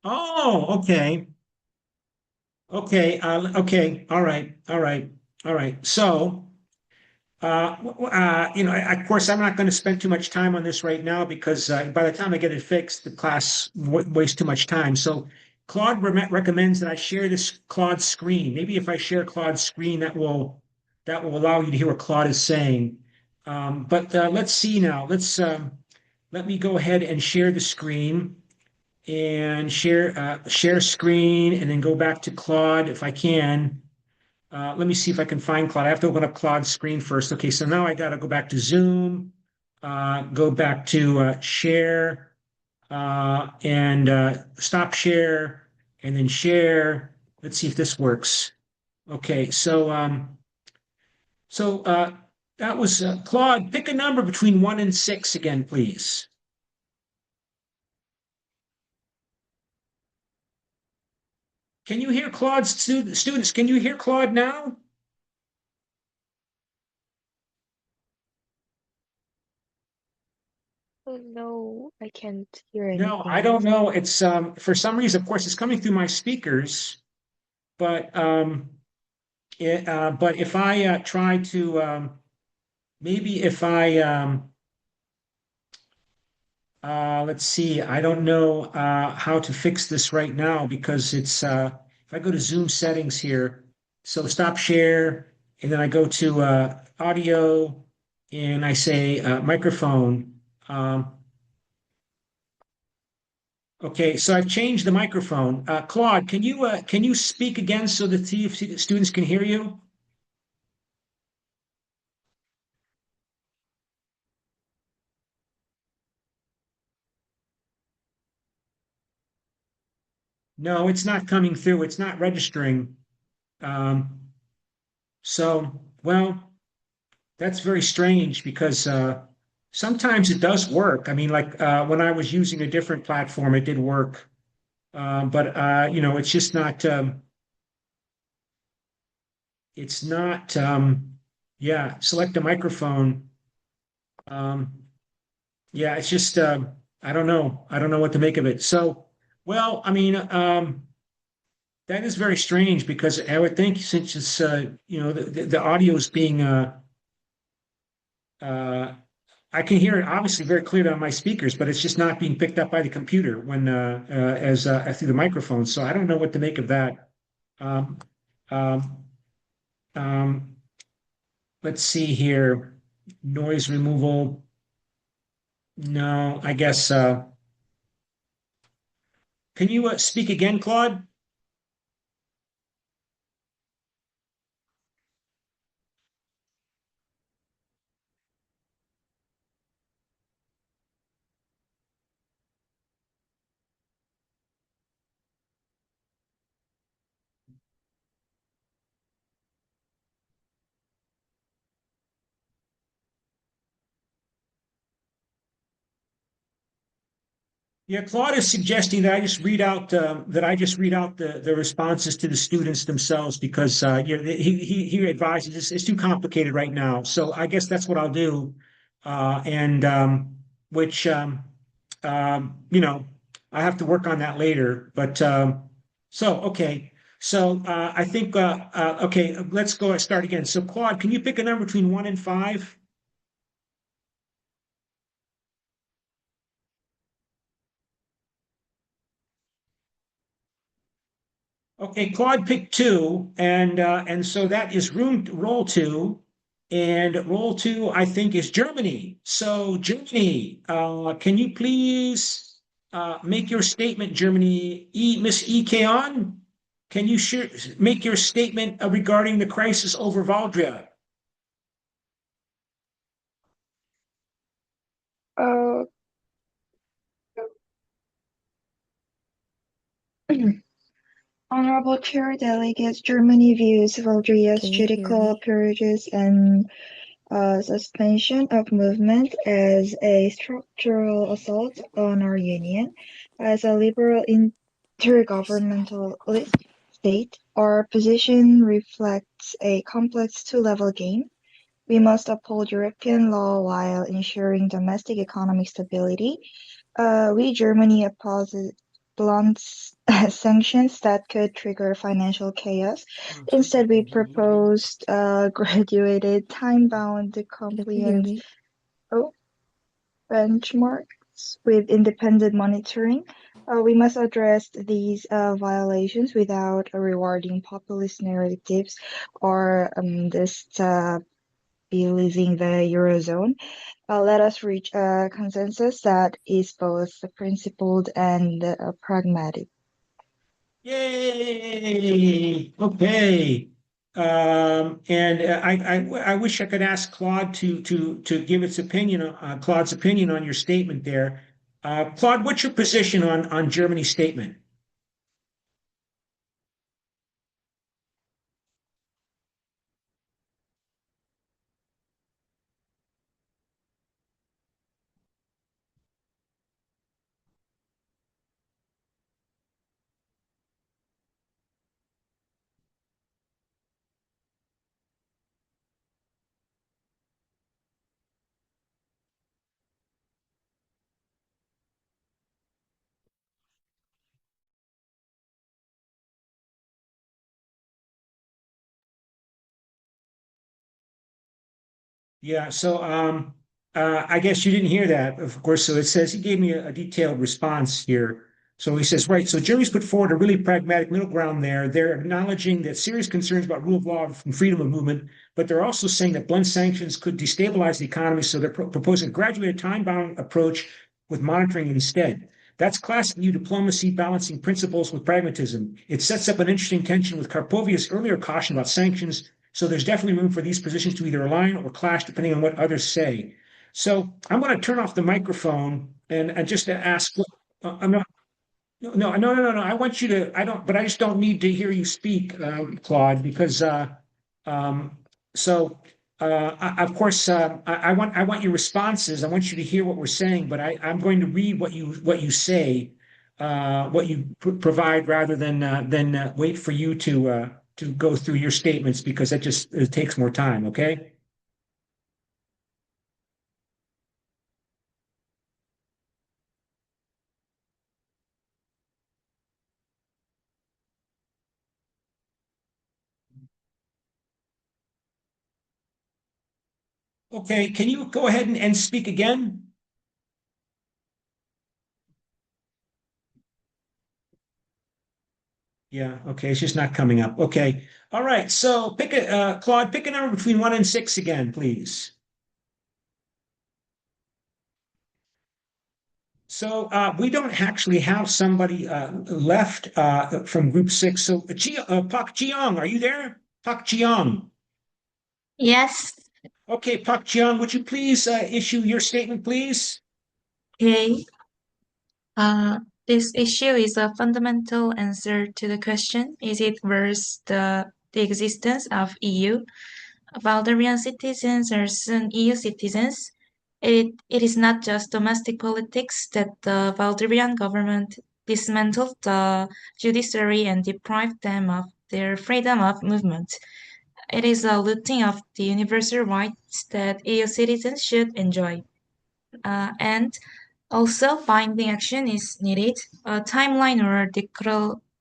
Oh, okay. Okay. Okay. All right. All right. All right. So, of course, I'm not going to spend too much time on this right now because by the time I get it fixed, the class wastes too much time. So Claude recommends that I share this Claude screen. Maybe if I share Claude's screen, that will allow you to hear what Claude is saying. But let's see now. Let me go ahead and share the screen and share screen, and then go back to Claude if I can. Let me see if I can find Claude. I have to open up Claude's screen first. Okay, so now I got to go back to Zoom, go back to share, and stop share, and then share. Let's see if this works. Okay, so that was Claude. Pick a number between 1 and 6 again, please. Can you hear Claude's students? Can you hear Claude now? Oh no, I can't hear No, I anything. don't know. It's for some reason, of course, it's coming through my speakers, but but if I try to maybe if I let's see, I don't know how to fix this right now because it's if I go to Zoom settings here, so stop share, and then I go to audio, and I say microphone. Um, Okay, so I've changed the microphone. Claude, can you speak again so that the students can hear you? No, it's not coming through. It's not registering. Um, well, that's very strange because sometimes it does work. I mean, like when I was using a different platform, it did work. But it's just not. It's not. Yeah, select a microphone. Um, Yeah, it's just I don't know. I don't know what to make of it. So, well, I mean, that is very strange because I would think since it's the audio is being uh I can hear it obviously very clearly on my speakers, but it's just not being picked up by the computer when as through the microphone. So I don't know what to make of that. Um, um, um, let's see here. Noise removal. No, I guess. Can you speak again, Claude? Yeah, Claude is suggesting that I just read out the responses to the students themselves because he advises it's too complicated right now. So I guess that's what I'll do, and which you know I have to work on that later. But so okay, so I think okay, let's go start again. So Claude, can you pick a number between 1 and 5? Okay, Claude picked 2, and so that is roll 2, and roll 2 I think is Germany. So Germany, can you please make your statement, Germany? Miss E. Keon, can you make your statement regarding the crisis over Valdria? Uh, Honorable Chair Delegates, Germany views Valdria's Can you hear judicial me? purges and suspension of movement as a structural assault on our union. As a liberal intergovernmentalist state, our position reflects a complex two-level game. We must uphold European law while ensuring domestic economic stability. We, Germany, opposes blunt sanctions that could trigger financial chaos. Instead, we proposed graduated time-bound Can you hear compliance me? benchmarks with independent monitoring. We must address these violations without rewarding populist narratives or destabilizing the Eurozone. Let us reach a consensus that is both principled and pragmatic. Yay! Okay. And I wish I could ask Claude to give its opinion, Claude's opinion on your statement there. Claude, what's your position on Germany's statement? Yeah, so I guess you didn't hear that, of course. So it says he gave me a detailed response here. So he says, right, so Germany's put forward a really pragmatic middle ground there. They're acknowledging that serious concerns about rule of law and freedom of movement, but they're also saying that blunt sanctions could destabilize the economy. So they're proposing a graduated time-bound approach with monitoring instead. That's classic new diplomacy, balancing principles with pragmatism. It sets up an interesting tension with Karpovia's earlier caution about sanctions, so there's definitely room for these positions to either align or clash depending on what others say. So I'm going to turn off the microphone and just to ask. I'm not. No. I want you to. I don't. But I just don't need to hear you speak, Claude, because. Um, so. Of course, I want your responses. I want you to hear what we're saying, but I'm going to read what you say, what you provide, rather than wait for you to go through your statements because it takes more time. Okay. Okay. Can you go ahead and speak again? Yeah. Okay. It's just not coming up. Okay. All right. So Claude, pick a number between 1 and 6 again, please. So we don't actually have somebody left from group 6. So Pak Jiang, are you there? Pak Jiang. Yes. Okay, Pak Jiang, would you please issue your statement, please? Okay. This issue is a fundamental answer to the question, is it worth the existence of EU? Bulgarian citizens are soon EU citizens. It is not just domestic politics that the Valdivian government dismantled the judiciary and deprived them of their freedom of movement. It is a looting of the universal rights that EU citizens should enjoy. And also, binding action is needed. A timeline or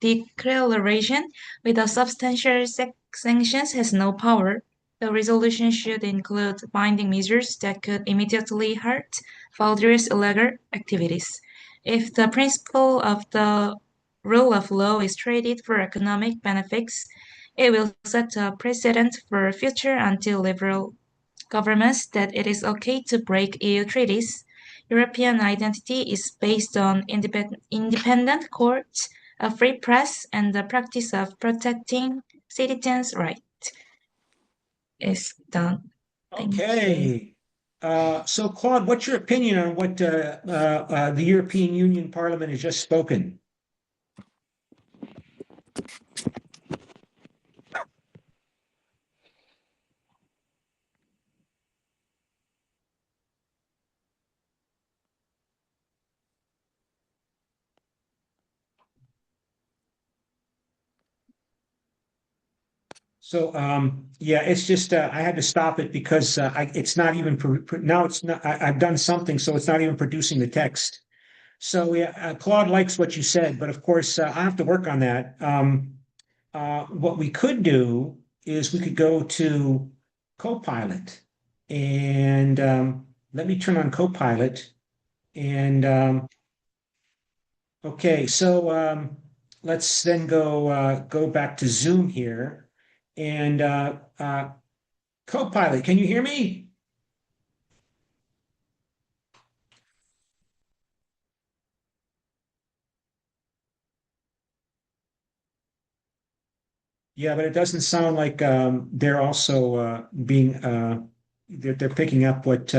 declaration without substantial sanctions has no power. The resolution should include binding measures that could immediately hurt Valdez's illegal activities. If the principle of the rule of law is traded for economic benefits, it will set a precedent for future anti-liberal governments that it is okay to break EU treaties. European identity is based on independent courts, a free press, and the practice of protecting citizens' rights. Is done. Thank you. Okay. So Claude, what's your opinion on what the European Union Parliament has just spoken? So yeah, it's just I had to stop it because it's not even now it's not I've done something, so it's not even producing the text. So yeah, Claude likes what you said, but of course I have to work on that. What we could do is we could go to Copilot, and let me turn on Copilot. And okay, so let's then go back to Zoom here. And Copilot, can you hear me? Yeah, but it doesn't sound like they're also being they're picking up what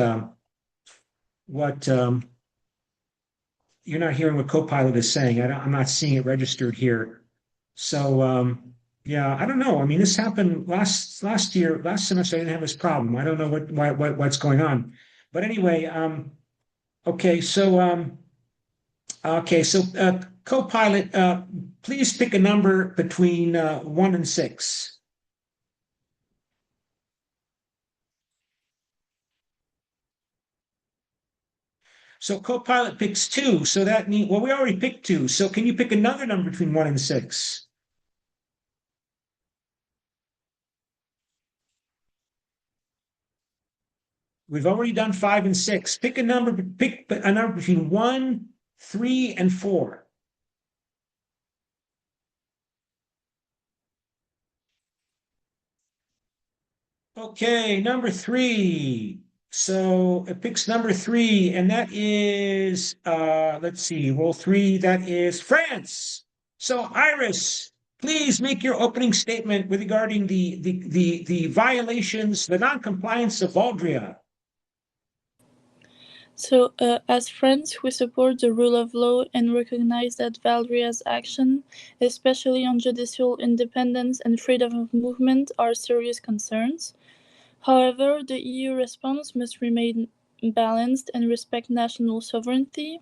you're not hearing what Copilot is saying. I'm not seeing it registered here. So yeah, I don't know. I mean, this happened last year, last semester. I didn't have this problem. I don't know what's going on. But anyway, okay, so Copilot, please pick a number between 1 and 6. So Copilot picks 2. So that means, well, we already picked 2. So can you pick another number between 1 and 6? We've already done 5 and 6. Pick a number between 1, 3, and 4. Okay, number 3. So it picks number 3, and that is let's see, roll 3, that is France. So Iris, please make your opening statement with regarding the violations, the non-compliance of Valdria. So, as friends, we support the rule of law and recognize that Valdria's action, especially on judicial independence and freedom of movement, are serious concerns. However, the EU response must remain balanced and respect national sovereignty.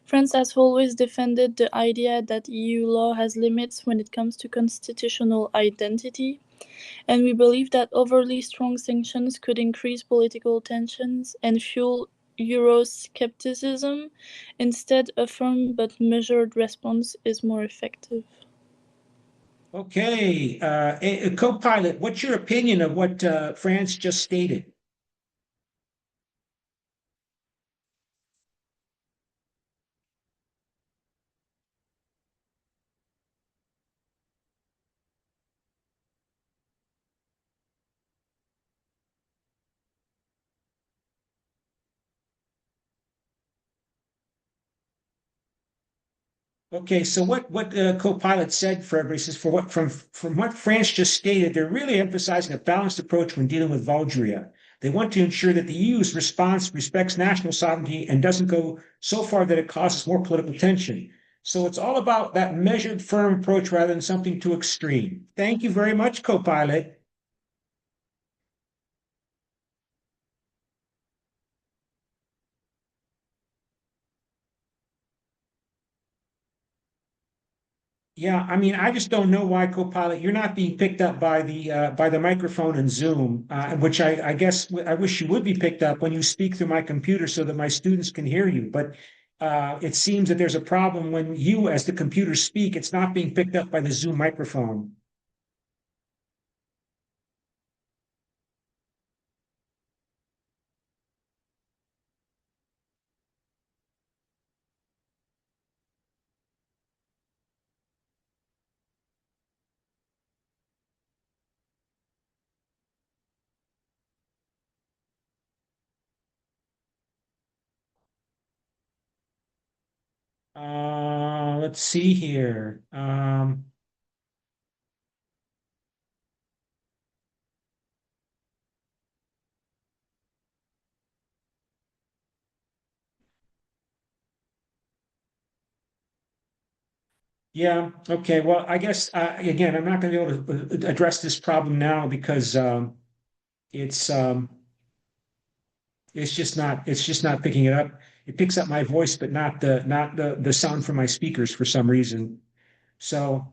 France has always defended the idea that EU law has limits when it comes to constitutional identity, and we believe that overly strong sanctions could increase political tensions and fuel Euroscepticism. Instead, a firm but measured response is more effective. Okay, co-pilot, what's your opinion of what France just stated? Okay, so what co-pilot said for everybody says from what France just stated, they're really emphasizing a balanced approach when dealing with Valdria. They want to ensure that the EU's response respects national sovereignty and doesn't go so far that it causes more political tension. So it's all about that measured, firm approach rather than something too extreme. Thank you very much, co-pilot. Yeah, I mean, I just don't know why Copilot, you're not being picked up by the microphone in Zoom, which I guess I wish you would be picked up when you speak through my computer so that my students can hear you. But it seems that there's a problem when you, as the computer, speak, it's not being picked up by the Zoom microphone. Let's see here. Yeah, okay. Well, I guess again, I'm not going to be able to address this problem now because it's um, it's just not picking it up. It picks up my voice, but not the sound from my speakers for some reason. So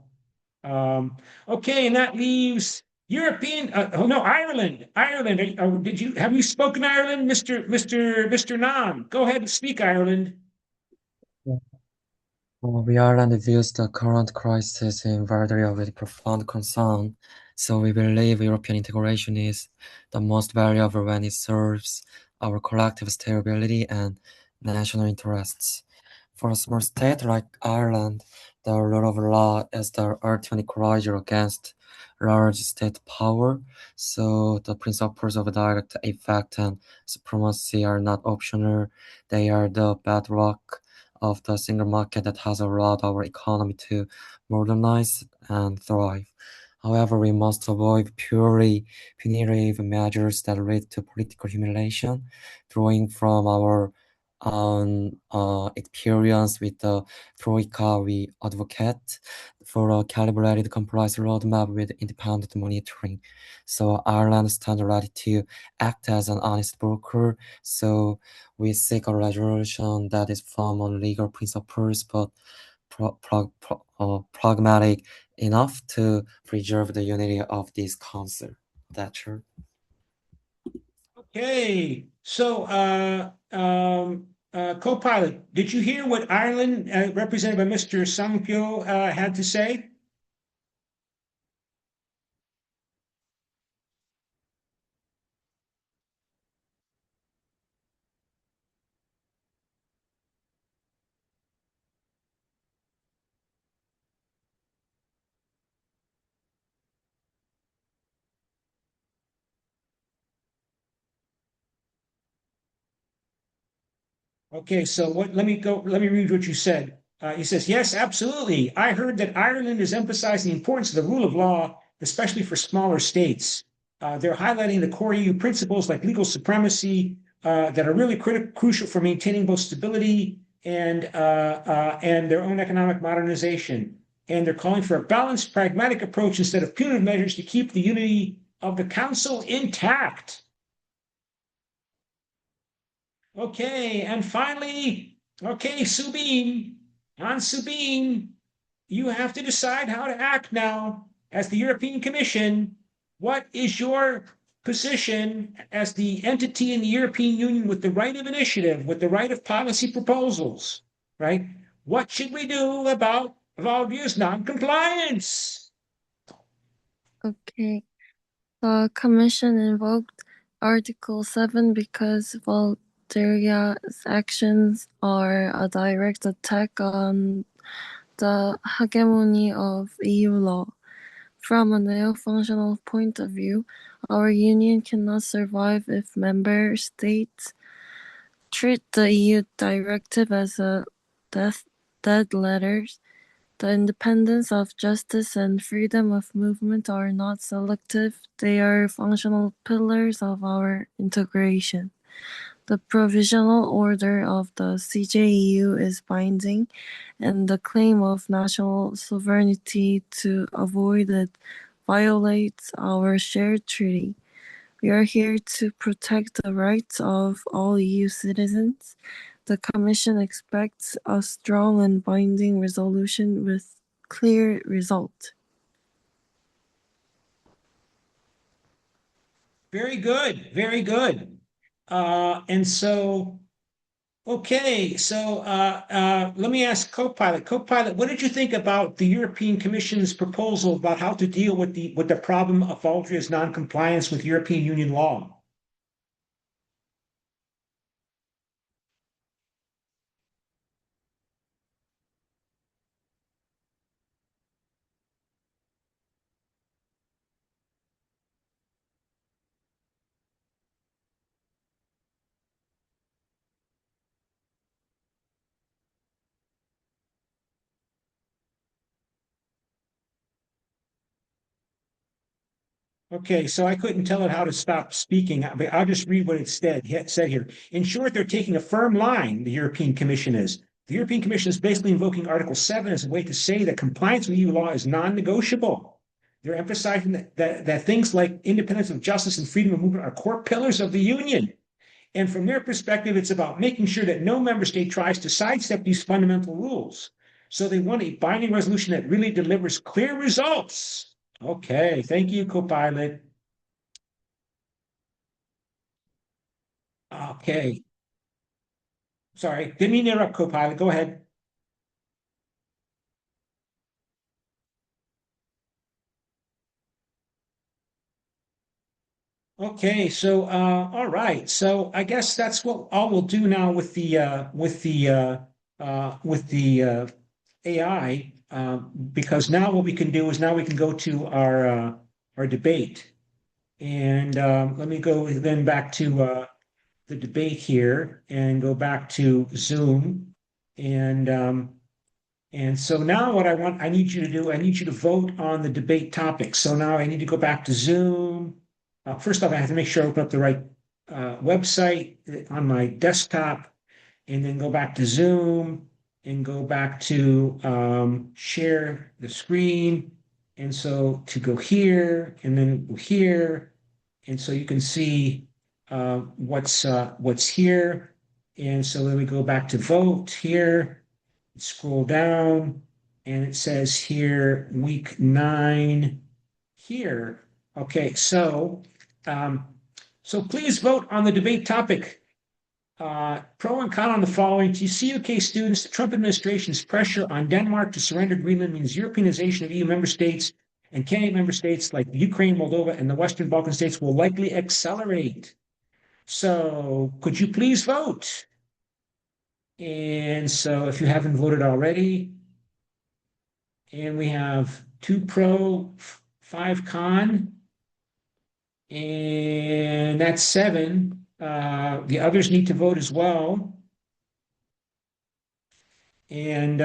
okay, and that leaves European. Oh no, Ireland. Ireland. Did you have you spoken Ireland, Mr. Nam? Go ahead and speak Ireland. We Ireland views the current crisis in Valdaria with profound concern, so we believe European integration is the most valuable when it serves our collective stability and national interests. For a small state like Ireland, the rule of law is the ultimate corridor against large state power, so the principles of direct effect and supremacy are not optional, they are the bedrock of the single market that has allowed our economy to modernize and thrive. However, we must avoid purely punitive measures that lead to political humiliation. Drawing from our own experience with the Troika, we advocate for a calibrated compliance roadmap with independent monitoring. So Ireland stands ready to act as an honest broker. So we seek a resolution that is firm on legal principles but pragmatic enough to preserve the unity of this council. That's true. Okay, so co-pilot, did you hear what Ireland, represented by Mr. Sangpyo, had to say? Okay, so let me read what you said. He says, yes, absolutely. I heard that Ireland is emphasizing the importance of the rule of law, especially for smaller states. They're highlighting the core EU principles like legal supremacy that are really crucial for maintaining both stability and their own economic modernization. And they're calling for a balanced, pragmatic approach instead of punitive measures to keep the unity of the council intact. Okay, and finally, okay, Subin, on Subin, you have to decide how to act now as the European Commission. What is your position as the entity in the European Union with the right of initiative, with the right of policy proposals, right? What should we do about Valdia's non-compliance? Okay. The Commission invoked Article 7 because Bulgaria's actions are a direct attack on the hegemony of EU law. From a neo-functional point of view, our union cannot survive if member states treat the EU directive as a dead letter. The independence of justice and freedom of movement are not selective, they are functional pillars of our integration. The provisional order of the CJEU is binding, and the claim of national sovereignty to avoid it violates our shared treaty. We are here to protect the rights of all EU citizens. The Commission expects a strong and binding resolution with clear result. Very good, very good. Okay, so let me ask Copilot. Copilot, what did you think about the European Commission's proposal about how to deal with the problem of Altria's non-compliance with European Union law? Okay, so I couldn't tell it how to stop speaking. I'll just read what it said here. In short, they're taking a firm line, the European Commission is. The European Commission is basically invoking Article 7 as a way to say that compliance with EU law is non-negotiable. They're emphasizing that things like independence of justice and freedom of movement are core pillars of the Union. And from their perspective, it's about making sure that no member state tries to sidestep these fundamental rules. So they want a binding resolution that really delivers clear results. Okay, thank you, Copilot. Okay. Sorry, didn't mean to interrupt, Copilot. Go ahead. Okay, so all right. So I guess that's what all we'll do now with the AI, because now what we can do is now we can go to our debate. And let me go then back to the debate here and go back to Zoom. And so now what I need you to do, I need you to vote on the debate topic. So now I need to go back to Zoom. First off, I have to make sure I open up the right website on my desktop, and then go back to Zoom and go back to share the screen. And so to go here and then go here. And so you can see what's here. And so then we go back to vote here, scroll down, and it says here week 9 here. Okay, so please vote on the debate topic. Pro and con on the following. To CUK students, the Trump administration's pressure on Denmark to surrender Greenland means Europeanization of EU member states and candidate member states like Ukraine, Moldova, and the Western Balkan states will likely accelerate. So could you please vote? And so if you haven't voted already, and we have 2 pro, 5 con, and that's 7. The others need to vote as well. And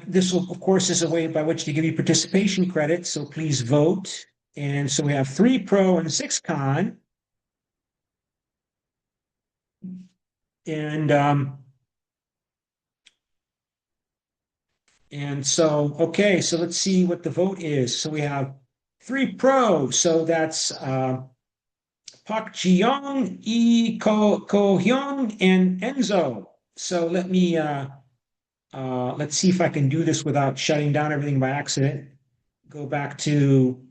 this will, of course, is a way by which to give you participation credit. So please vote. And so we have 3 pro and 6 con. And so, okay, so let's see what the vote is. So we have 3 pro. So that's Park Ji-young, Ko-hyun, and Enzo. So let me let's see if I can do this without shutting down everything by accident. Go back to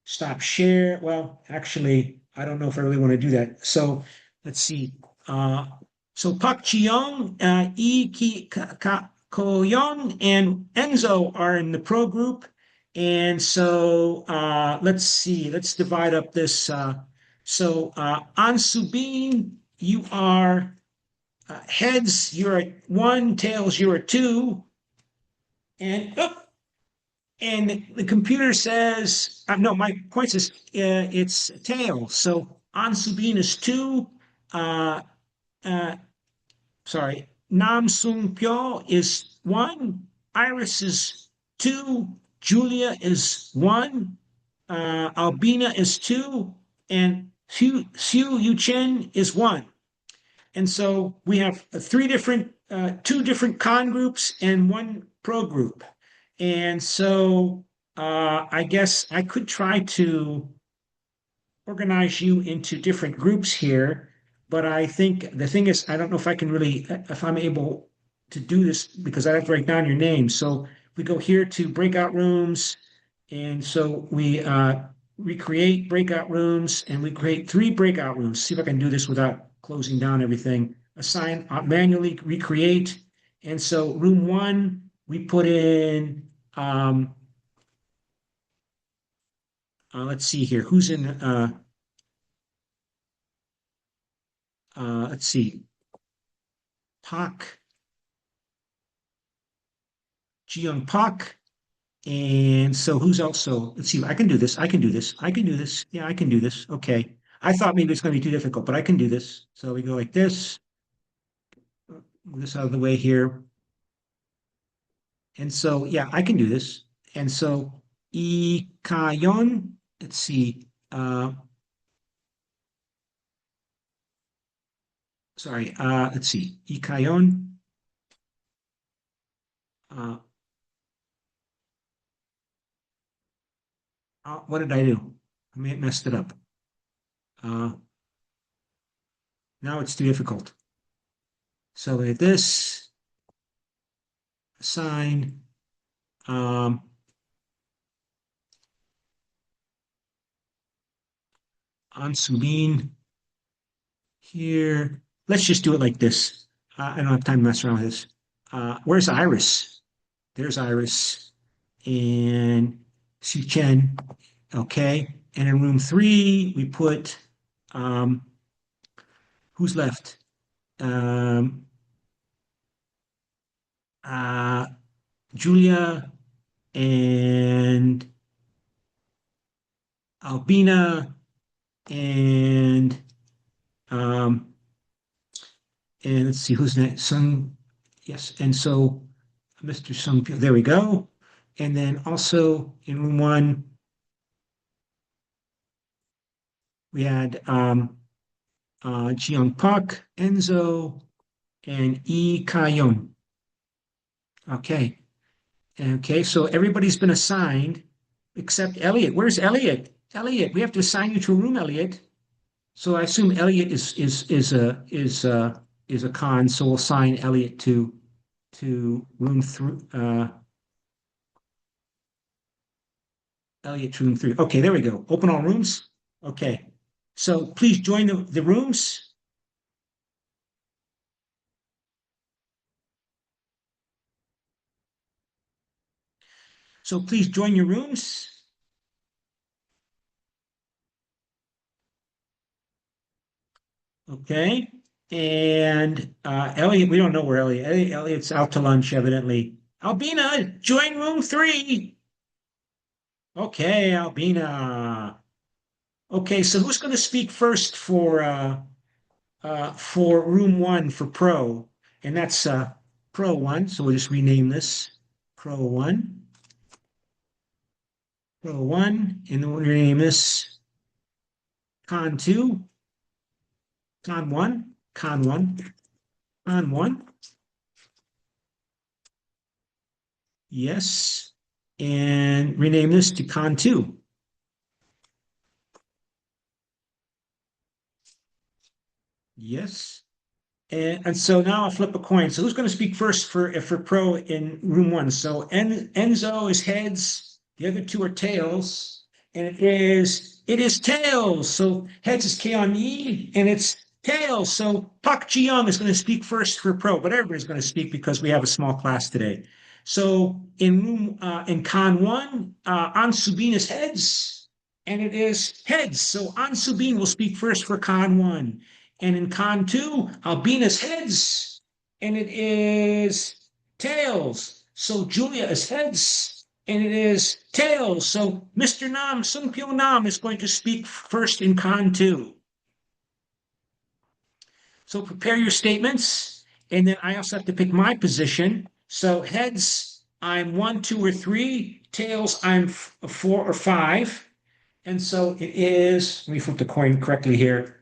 stop share. Well, actually, I don't know if I really want to do that. So let's see. So Park Ji-young, Ko-hyun, and Enzo are in the pro group. And so let's see. Let's divide up this. So Ansubin, you are heads, you're at 1, tails, you're at 2. And the computer says, no, my point is it's tails. So Ansubin is 2. Sorry, Nam Sung Pyo is 1. Iris is 2. Julia is 1. Albina is 2. And Xiu Yuchen is 1. And so we have 2 different con groups and 1 pro group. And so I guess I could try to organize you into different groups here, but I think the thing is, I don't know if I can really, if I'm able to do this because I have to write down your name. So we go here to breakout rooms. And so we recreate breakout rooms and we create 3 breakout rooms. See if I can do this without closing down everything. Assign, manually recreate. And so room 1, we put in, let's see here, who's in, let's see, Pak, Jiyoung Pak. And so who's also, let's see, I can do this. I can do this. I can do this. Yeah, I can do this. Okay. I thought maybe it's going to be too difficult, but I can do this. So we go like this, move this out of the way here. And so, yeah, I can do this. And so Ikayon, let's see, let's see, Ikayon, what did I do? I may have messed it up. Now it's too difficult. So we have this, assign, Ansubin here. Let's just do it like this. I don't have time to mess around with this. Where's Iris? There's Iris and Su Chen. Okay. And in room 3, we put, who's left? Julia and Albina and let's see who's next. Sung, yes, and so Mr. Sung, there we go. And then also in room 1, we had Jiyoung Park, Enzo, and Yi Ka-young. Okay. Okay, so everybody's been assigned except Elliot. Where's Elliot? Elliot, we have to assign you to a room, Elliot. So I assume Elliot is a con, so we'll assign Elliot to room 3. Elliot to room 3. Okay, there we go. Open all rooms. Okay. So please join the rooms. So please join your rooms. Okay. And Elliot, we don't know where Elliot's out to lunch, evidently. Albina, join room 3. Okay, Albina. Okay, so who's going to speak first for room 1 for Pro? And that's Pro 1. So we'll just rename this Pro 1. Pro 1, and then we'll rename this Con 2. Con 1, Con 1, Con 1. Yes. And rename this to Con 2. Yes. And so now I'll flip a coin. So who's going to speak first for Pro in room 1? So Enzo is heads. The other 2 are tails. And it is tails. So heads is K-on-E, and it's tails. So Pak Ji-young is going to speak first for Pro, but everybody's going to speak because we have a small class today. So in Con 1, An Subin is heads, and it is heads. So An Subin will speak first for Con 1. And in Con 2, Albina's heads, and it is tails. So Julia is heads, and it is tails. So Mr. Nam, Sung Pyo Nam, is going to speak first in Con 2. So prepare your statements, and then I also have to pick my position. So heads, I'm 1, 2, or 3. Tails, I'm 4 or 5. And so it is, let me flip the coin correctly here.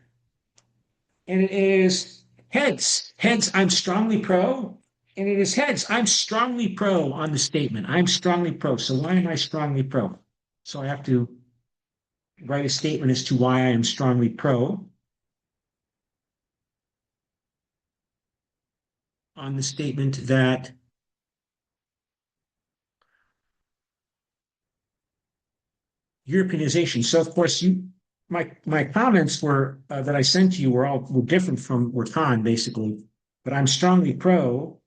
And it is heads. Heads, I'm strongly pro. And it is heads. I'm strongly pro on the statement. I'm strongly pro. So why am I strongly pro? So I have to write a statement as to why I am strongly pro. on the statement that Europeanization. So of course my comments were that I sent to you were different were con basically, but I'm strongly pro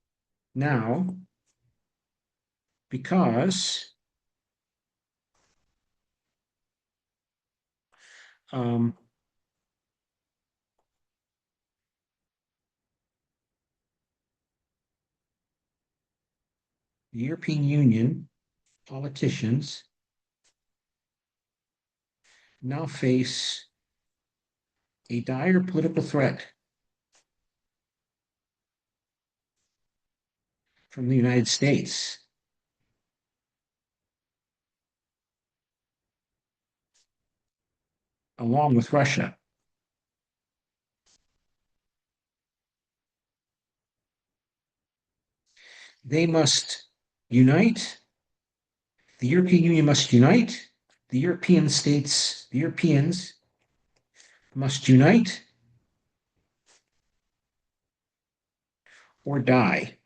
now because um, the European Union politicians now face a dire political threat from the United States, along with Russia. They must unite. The European Union must unite. The Europeans must unite or die.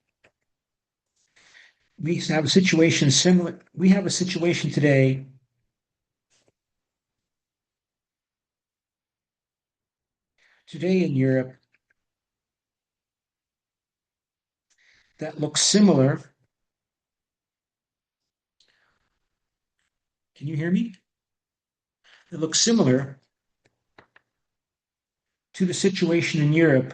We have a situation similar. We have a situation today in Europe that looks similar. Can you hear me? It looks similar to the situation in Europe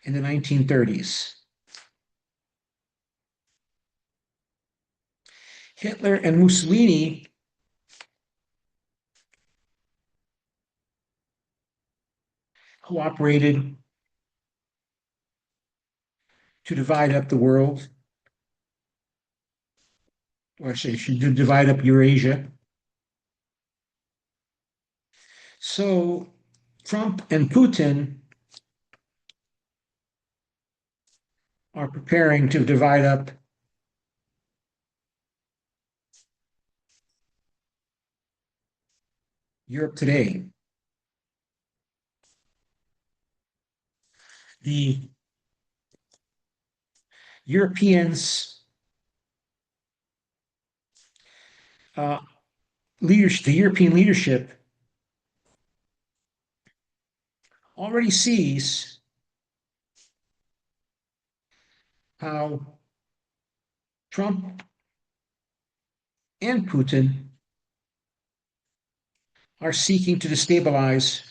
in the 1930s. Hitler and Mussolini cooperated to divide up the world, or actually, to divide up Eurasia. So Trump and Putin are preparing to divide up Europe today. The Europeans, the European leadership already sees how Trump and Putin are seeking to destabilize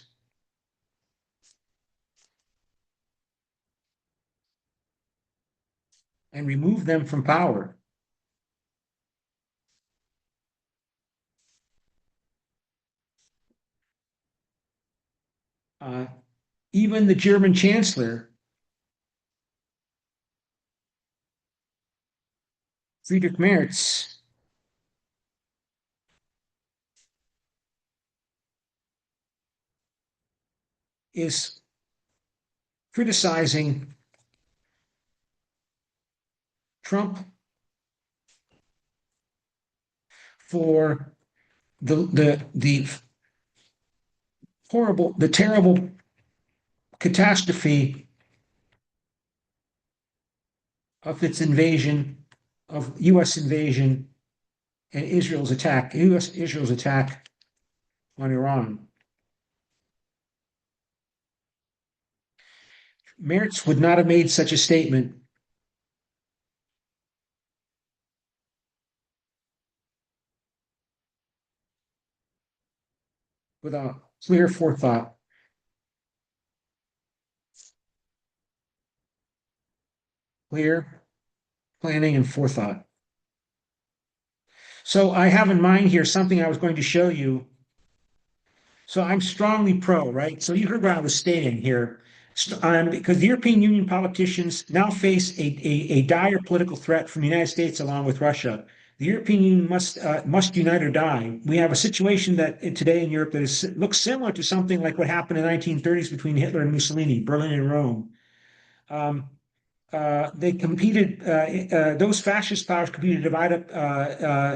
and remove them from power. Even the German Chancellor, Friedrich Merz, is criticizing Trump for the horrible, the terrible catastrophe of its invasion, of U.S. invasion and Israel's attack on Iran. Merz would not have made such a statement without clear forethought, clear planning and forethought. So I have in mind here something I was going to show you. So I'm strongly pro, right? So you heard what I was stating here. Because the European Union politicians now face a dire political threat from the United States along with Russia. The European Union must unite or die. We have a situation that today in Europe that looks similar to something like what happened in the 1930s between Hitler and Mussolini, Berlin and Rome. Those fascist powers competed to divide up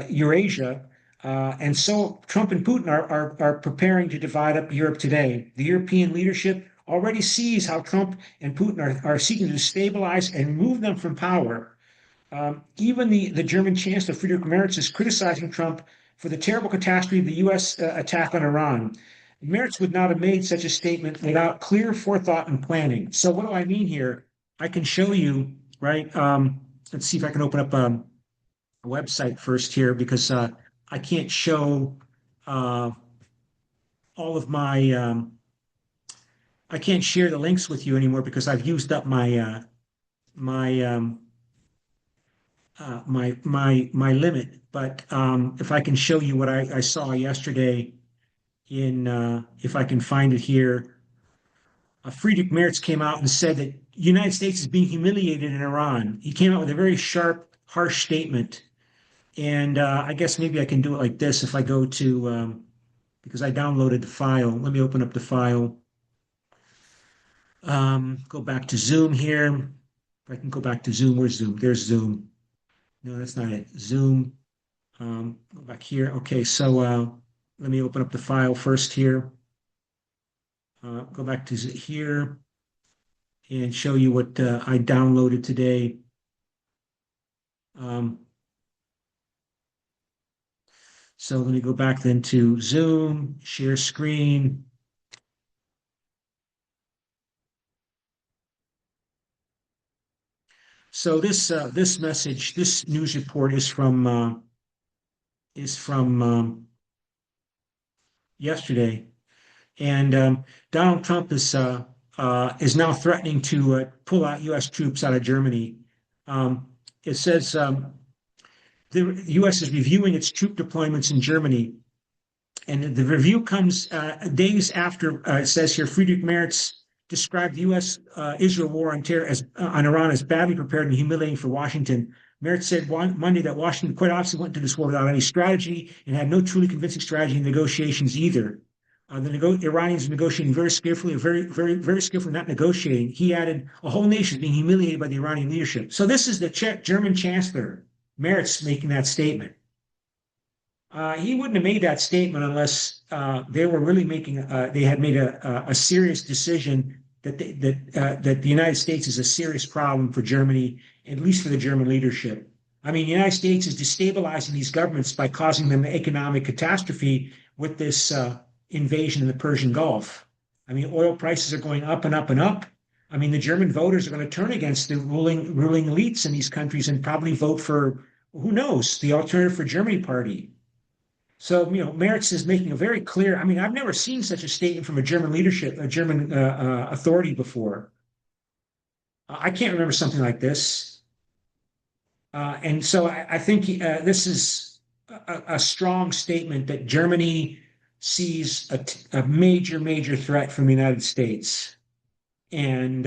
Eurasia And so Trump and Putin are preparing to divide up Europe today. The European leadership already sees how Trump and Putin are seeking to destabilize and remove them from power. Even the German Chancellor Friedrich Merz is criticizing Trump for the terrible catastrophe of the U.S. Attack on Iran. Merz would not have made such a statement without clear forethought and planning. So what do I mean here? I can show you, right? Let's see if I can open up a website first here because I can't show uh, all of my, I can't share the links with you anymore because I've used up my my limit. But if I can show you what I saw yesterday in, if I can find it here, Friedrich Merz came out and said that the United States is being humiliated in Iran. He came out with a very sharp, harsh statement. And I guess maybe I can do it like this if I go to, because I downloaded the file. Let me open up the file. Go back to Zoom here. If I can go back to Zoom, where's Zoom? There's Zoom. No, that's not it. Zoom. Go back here. Okay, so let me open up the file first here. Go back to here and show you what I downloaded today. So let me go back then to Zoom, share screen. So this message, this news report is from yesterday, and Donald Trump is now threatening to pull out U.S. troops out of Germany. It says the U.S. is reviewing its troop deployments in Germany, and the review comes days after it says here Friedrich Merz described the U.S.-Israel war on terror on Iran as badly prepared and humiliating for Washington. Merz said Monday that Washington quite obviously went into this war without any strategy and had no truly convincing strategy in negotiations either. The Iranians are negotiating very skillfully, very skillfully not negotiating. He added, a whole nation is being humiliated by the Iranian leadership. So this is the German Chancellor, Merz, making that statement. He wouldn't have made that statement unless they were really they had made a serious decision that the United States is a serious problem for Germany, at least for the German leadership. I mean, the United States is destabilizing these governments by causing them economic catastrophe with this invasion in the Persian Gulf. I mean, oil prices are going up and up and up. I mean, the German voters are going to turn against the ruling elites in these countries and probably vote for, who knows, the Alternative for Germany party. So, Merz is making a very clear, I mean, I've never seen such a statement from a German leadership, a German authority before. I can't remember something like this. And so I think this is a strong statement that Germany sees a major, major threat from the United States. And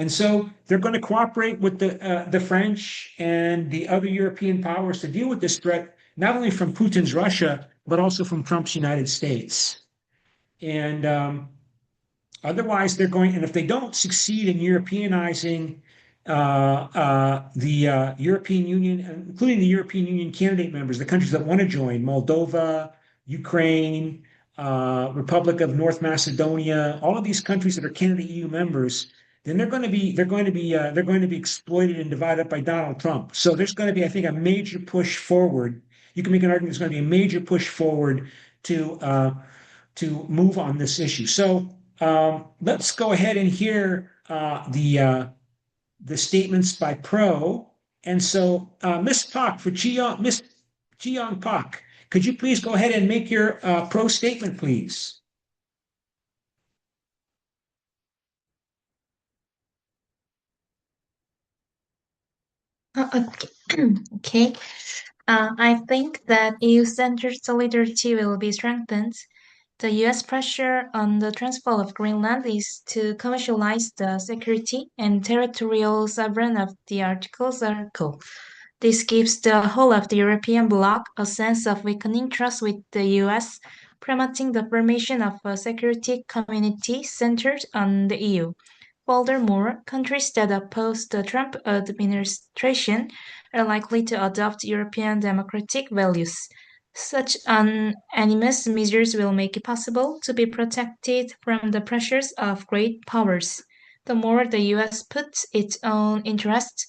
so they're going to cooperate with the French and the other European powers to deal with this threat, not only from Putin's Russia, but also from Trump's United States. And otherwise, they're going, and if they don't succeed in Europeanizing the European Union, including the European Union candidate members, the countries that want to join, Moldova, Ukraine, Republic of North Macedonia, all of these countries that are candidate EU members, then they're going to be exploited and divided up by Donald Trump. So there's going to be, I think, a major push forward. You can make an argument there's going to be a major push forward to move on this issue. So let's go ahead and hear the statements by Pro. And so Miss Pak for Miss Jiyoung Pak, could you please go ahead and make your Pro statement, please? Okay. I think that EU-centered solidarity will be strengthened. The US pressure on the transfer of Greenland is to commercialize the security and territorial sovereignty of the Arctic Circle. This gives the whole of the European bloc a sense of weakening trust with the US, promoting the formation of a security community centered on the EU. Furthermore, countries that oppose the Trump administration are likely to adopt European democratic values. Such unanimous measures will make it possible to be protected from the pressures of great powers. The more the US puts its own interests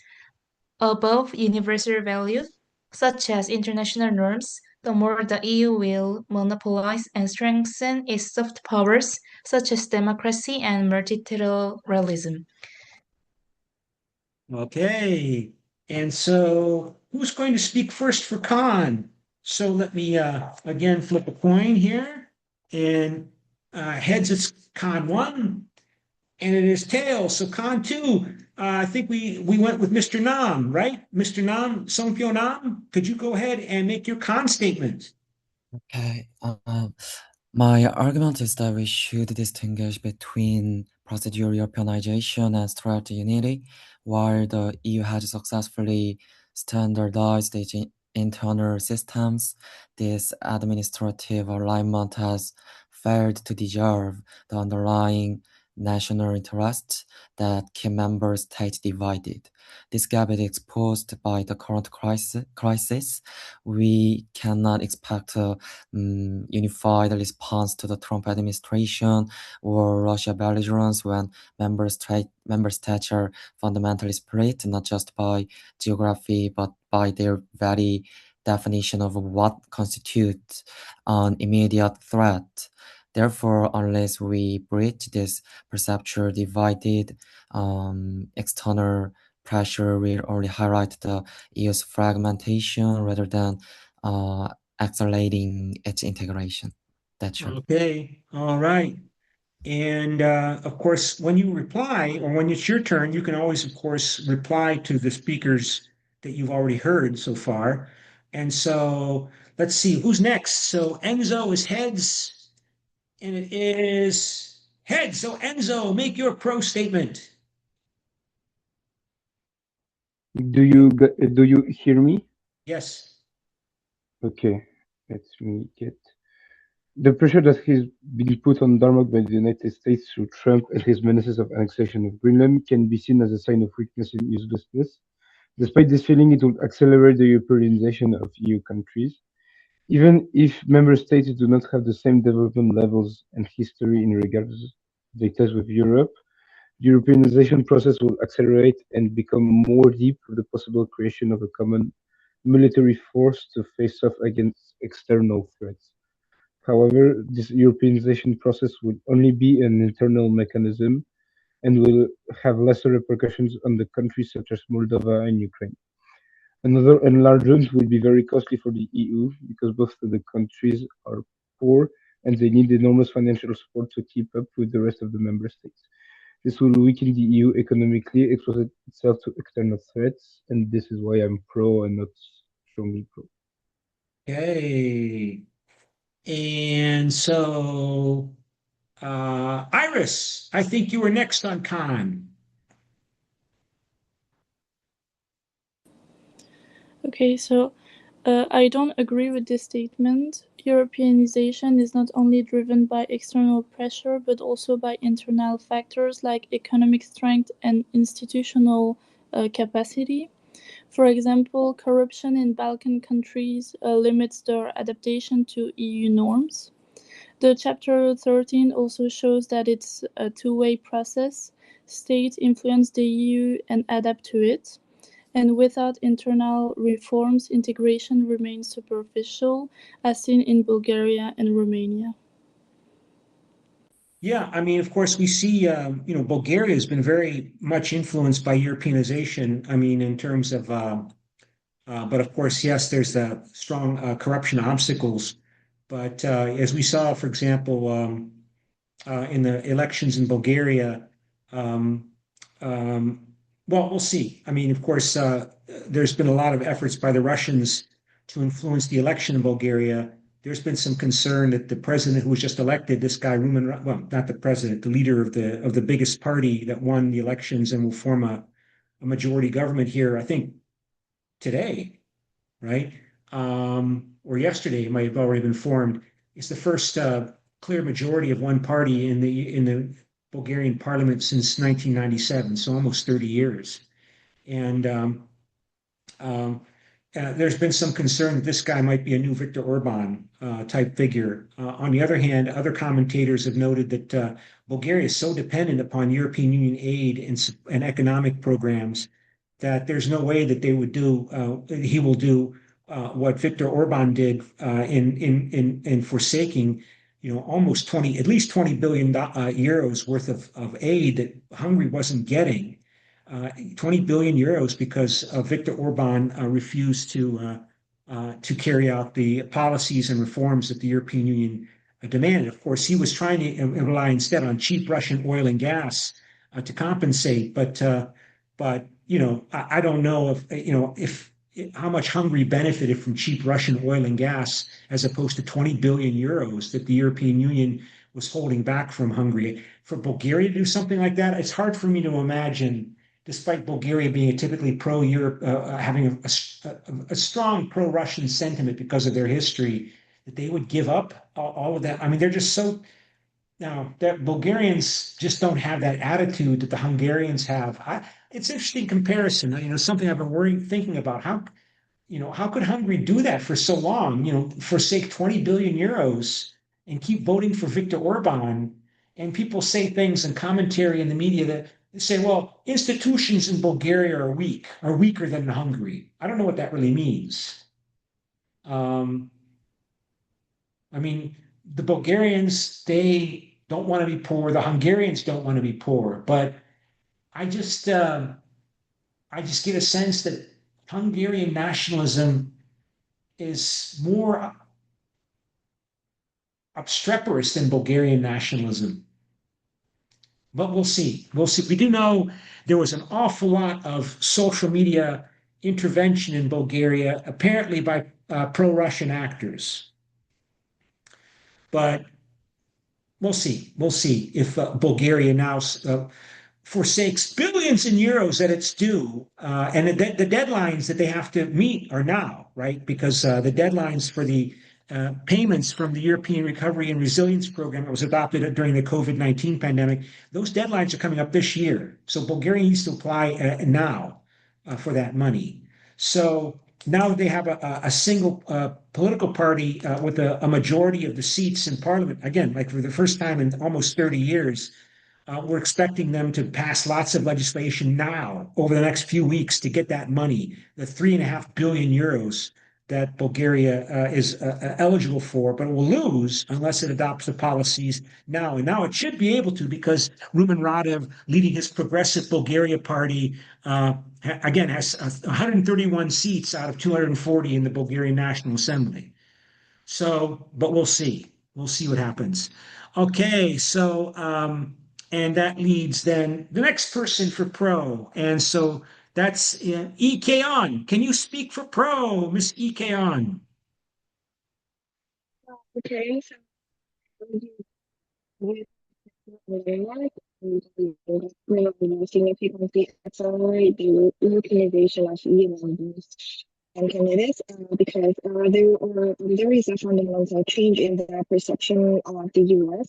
above universal values, such as international norms, the more the EU will monopolize and strengthen its soft powers, such as democracy and multilateralism. Okay. And so who's going to speak first for Khan? So let me again flip a coin here. And heads, it's Khan one, and it is tails. So Khan two. I think we went with Mr. Nam, right? Mr. Nam, Songpyo Nam, could you go ahead and make your Khan statement? Okay. My argument is that we should distinguish between procedural Europeanization and strategic unity. While the EU has successfully standardized its internal systems, this administrative alignment has failed to deserve the underlying national interests that keep member states divided. This gap is exposed by the current crisis. We cannot expect unified response to the Trump administration or Russia belligerence when member states are fundamentally split, not just by geography, but by their very definition of what constitutes an immediate threat. Therefore, unless we bridge this perceptual divided external pressure will only highlight the EU's fragmentation rather than accelerating its integration. That's all. Okay. All right. And of course, when you reply or when it's your turn, you can always, of course, reply to the speakers that you've already heard so far. And so let's see who's next. So Enzo is heads, and it is heads. So Enzo, make your pro statement. Do you hear me? Yes. Okay, let me get the pressure that has been put on Denmark by the United States through Trump and his menaces of annexation of Greenland can be seen as a sign of weakness and uselessness. Despite this feeling, it will accelerate the Europeanization of EU countries. Even if member states do not have the same development levels and history in regards to ties with Europe, the Europeanization process will accelerate and become more deep with the possible creation of a common military force to face off against external threats. However, this Europeanization process will only be an internal mechanism and will have lesser repercussions on the countries such as Moldova and Ukraine. Another enlargement will be very costly for the EU because both of the countries are poor and they need enormous financial support to keep up with the rest of the member states. This will weaken the EU economically, expose itself to external threats, and this is why I'm pro and not strongly pro. Okay. And so Iris, I think you were next on Khan. Okay, so I don't agree with this statement. Europeanization is not only driven by external pressure, but also by internal factors like economic strength and institutional capacity. For example, corruption in Balkan countries limits their adaptation to EU norms. The Chapter 13 also shows that it's a two-way process. States influence the EU and adapt to it. And without internal reforms, integration remains superficial, as seen in Bulgaria and Romania. Yeah, I mean, of course, we see, Bulgaria has been very much influenced by Europeanization. I mean, in terms of, but of course, yes, there's the strong corruption obstacles. But as we saw, for example, in the elections in Bulgaria, um, um, well, we'll see. I mean, of course, there's been a lot of efforts by the Russians to influence the election in Bulgaria. There's been some concern that the president who was just elected, this guy Rumen, well, not the president, the leader of the biggest party that won the elections and will form a majority government here, I think today, right? Or yesterday, it might have already been formed. It's the first clear majority of one party in the Bulgarian parliament since 1997, so almost 30 years. And There's been some concern that this guy might be a new Viktor Orban type figure. On the other hand, other commentators have noted that Bulgaria is so dependent upon European Union aid and economic programs that there's no way that he will do what Viktor Orban did in forsaking, almost at least 20 billion euros worth of aid that Hungary wasn't getting. 20 billion euros because Viktor Orban refused to carry out the policies and reforms that the European Union demanded. Of course, he was trying to rely instead on cheap Russian oil and gas to compensate. But I don't know if how much Hungary benefited from cheap Russian oil and gas as opposed to 20 billion euros that the European Union was holding back from Hungary. For Bulgaria to do something like that, it's hard for me to imagine, despite Bulgaria being a typically pro-Europe, having a strong pro-Russian sentiment because of their history, that they would give up all of that. I mean, they're just so now that Bulgarians just don't have that attitude that the Hungarians have. It's an interesting comparison. Something I've been thinking about. How could Hungary do that for so long? Forsake 20 billion euros and keep voting for Viktor Orban. And people say things in commentary in the media that say, well, institutions in Bulgaria are weaker than in Hungary. I don't know what that really means. I mean, the Bulgarians, they don't want to be poor. The Hungarians don't want to be poor. But I just get a sense that Hungarian nationalism is more obstreperous than Bulgarian nationalism. But we'll see. We'll see. We do know there was an awful lot of social media intervention in Bulgaria, apparently by pro-Russian actors. But we'll see. We'll see if Bulgaria now forsakes billions in euros that it's due. And the deadlines that they have to meet are now, right? Because the deadlines for the payments from the European Recovery and Resilience Program that was adopted during the COVID-19 pandemic, those deadlines are coming up this year. So Bulgaria needs to apply now for that money. So now that they have a single political party with a majority of the seats in parliament, again, like for the first time in almost 30 years, we're expecting them to pass lots of legislation now over the next few weeks to get that money, the 3.5 billion euros that Bulgaria is eligible for, but it will lose unless it adopts the policies now. And now it should be able to, because Rumen Radev, leading his Progressive Bulgaria party, again, has 131 seats out of 240 in the Bulgarian National Assembly. So, but we'll see. We'll see what happens. Okay, so, and that leads then the next person for pro. And so that's EK on. Can you speak for pro, Miss EK on? Okay, so with significantly accelerate the Europeanization of EU members and candidates because there is a fundamental change in the perception of the US.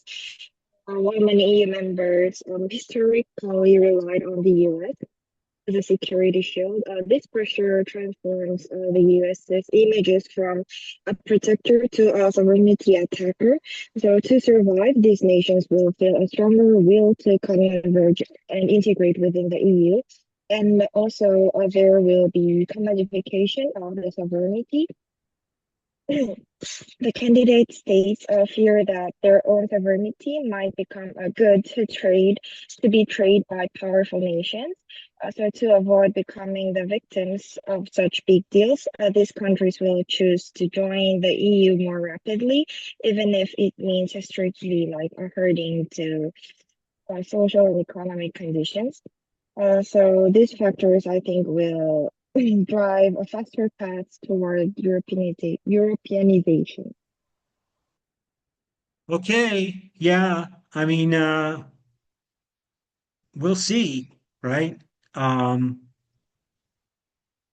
While many EU members historically relied on the US as a security shield, this pressure transforms the US's images from a protector to a sovereignty attacker. So to survive, these nations will feel a stronger will to converge and integrate within the EU. And also there will be commodification of the sovereignty. The candidate states fear that their own sovereignty might become a good to be traded by powerful nations. So to avoid becoming the victims of such big deals, these countries will choose to join the EU more rapidly, even if it means strictly like hurting to social and economic conditions. So these factors, I think, will drive a faster path toward Europeanization. Okay, yeah. I mean, we'll see, right?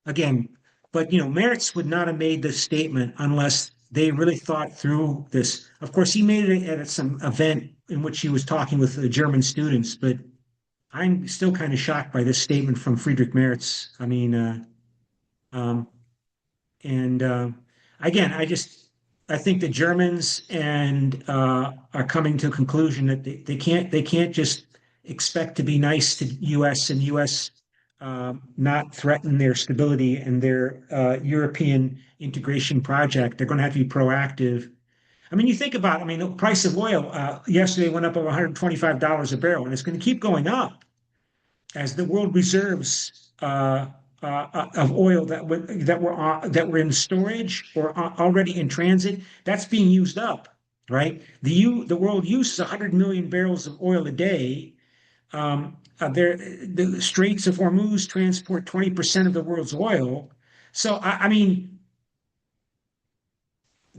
Again, but Merz would not have made this statement unless they really thought through this. Of course, he made it at some event in which he was talking with the German students, but I'm still kind of shocked by this statement from Friedrich Merz. I mean, Um, and again, I think the Germans and are coming to a conclusion that they can't just expect to be nice to U.S. and U.S. Not threaten their stability and their European integration project. They're going to have to be proactive. I mean, you think about, I mean, the price of oil yesterday went up over $125 a barrel, and it's going to keep going up as the world reserves of oil that were in storage or already in transit, that's being used up, right? The world uses 100 million barrels of oil a day. The Straits of Hormuz transport 20% of the world's oil. So I mean,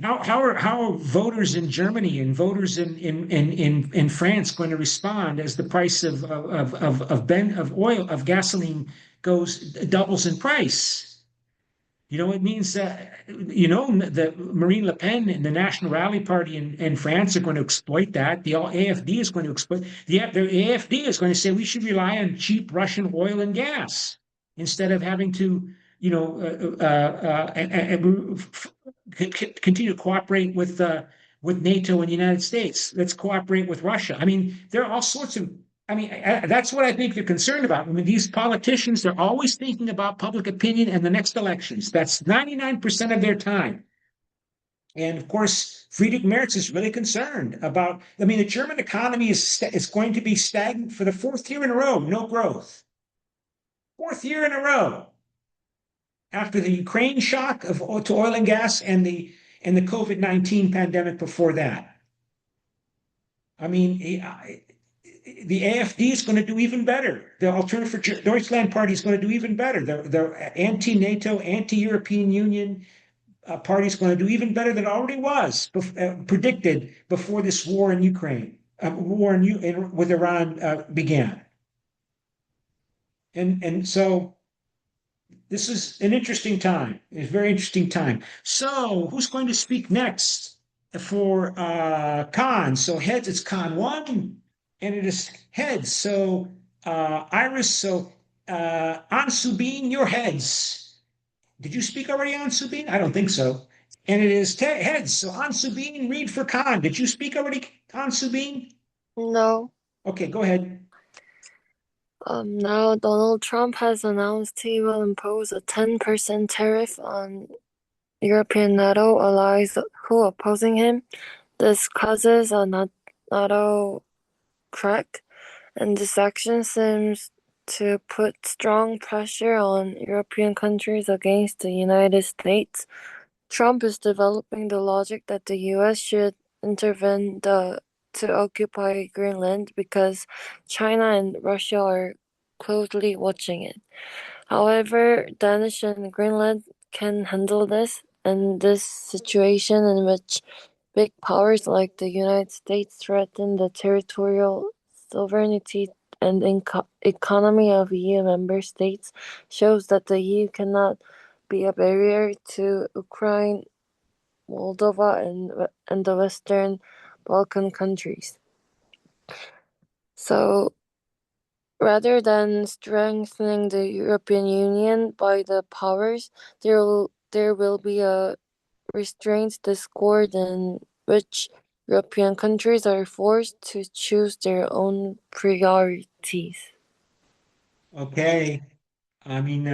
how are voters in Germany and voters in France going to respond as the price of oil of gasoline doubles in price? It means that Marine Le Pen and the National Rally Party in France are going to exploit that. The AFD is going to exploit. The AFD is going to say we should rely on cheap Russian oil and gas instead of having to, continue to cooperate with NATO and the United States. Let's cooperate with Russia. I mean, there are all sorts of. I mean, that's what I think they're concerned about. I mean, these politicians, they're always thinking about public opinion and the next elections. That's 99% of their time. And of course, Friedrich Merz is really concerned about. I mean, the German economy is going to be stagnant for the fourth year in a row, no growth. Fourth year in a row after the Ukraine shock to oil and gas and the COVID-19 pandemic before that. I mean, the AFD is going to do even better. The Alternative for Deutschland Party is going to do even better. The anti-NATO, anti-European Union party is going to do even better than it already was predicted before this war in Ukraine, with Iran began. And so this is an interesting time. It's a very interesting time. So who's going to speak next for Khan? So heads, it's Khan 1, and it is heads. So Iris, so Ansubin, your heads. Did you speak already, Ansubin? I don't think so. And it is heads. So Ansubin, read for Khan. Did you speak already, Ansubin? No. Okay, go ahead. Now Donald Trump has announced he will impose a 10% tariff on European NATO allies who are opposing him. This causes a NATO crack, and this action seems to put strong pressure on European countries against the United States. Trump is developing the logic that the US should intervene to occupy Greenland because China and Russia are closely watching it. However, Danish and Greenland can handle this, and this situation in which big powers like the United States threaten the territorial sovereignty and economy of EU member states shows that the EU cannot be a barrier to Ukraine, Moldova, and the Western Balkan countries. So, rather than strengthening the European Union by the powers, there will be a restrained discord in which European countries are forced to choose their own priorities. Okay. I mean,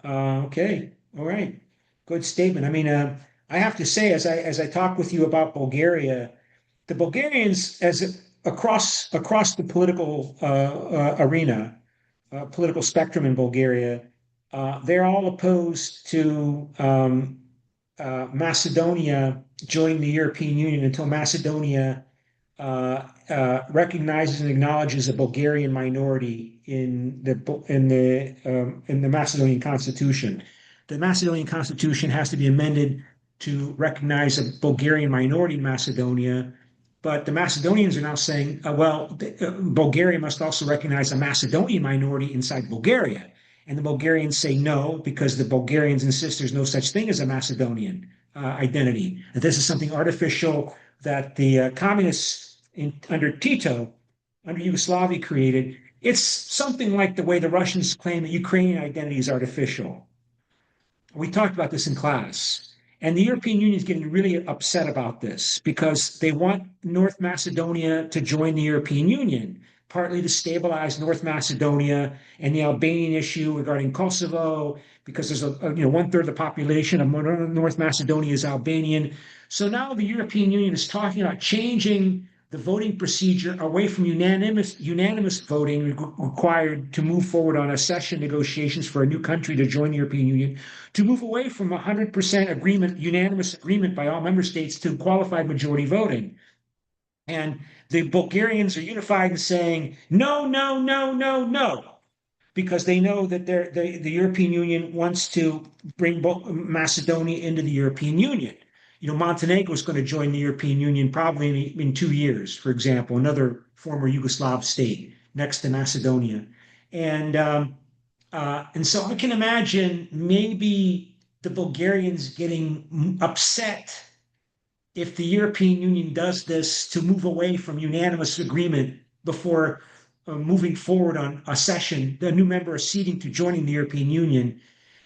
okay. All right. Good statement. I mean, I have to say, as I talk with you about Bulgaria, the Bulgarians, across the political arena, political spectrum in Bulgaria, they're all opposed to Macedonia joining the European Union until Macedonia recognizes and acknowledges a Bulgarian minority in the Macedonian Constitution. The Macedonian Constitution has to be amended to recognize a Bulgarian minority in Macedonia, but the Macedonians are now saying, Bulgaria must also recognize a Macedonian minority inside Bulgaria. And the Bulgarians say no, because the Bulgarians insist there's no such thing as a Macedonian identity. That this is something artificial that the communists under Tito, under Yugoslavia created. It's something like the way the Russians claim that Ukrainian identity is artificial. We talked about this in class. And the European Union is getting really upset about this because they want North Macedonia to join the European Union, partly to stabilize North Macedonia and the Albanian issue regarding Kosovo, because there's one third of the population of North Macedonia is Albanian. So now the European Union is talking about changing the voting procedure away from unanimous voting required to move forward on accession negotiations for a new country to join the European Union, to move away from 100% agreement, unanimous agreement by all member states, to qualified majority voting. And the Bulgarians are unified in saying no, no, no, no, no, because they know that the European Union wants to bring Macedonia into the European Union. Montenegro is going to join the European Union probably in 2 years, for example, another former Yugoslav state next to Macedonia. And so I can imagine maybe the Bulgarians getting upset if the European Union does this to move away from unanimous agreement before moving forward on accession, the new member acceding to joining the European Union.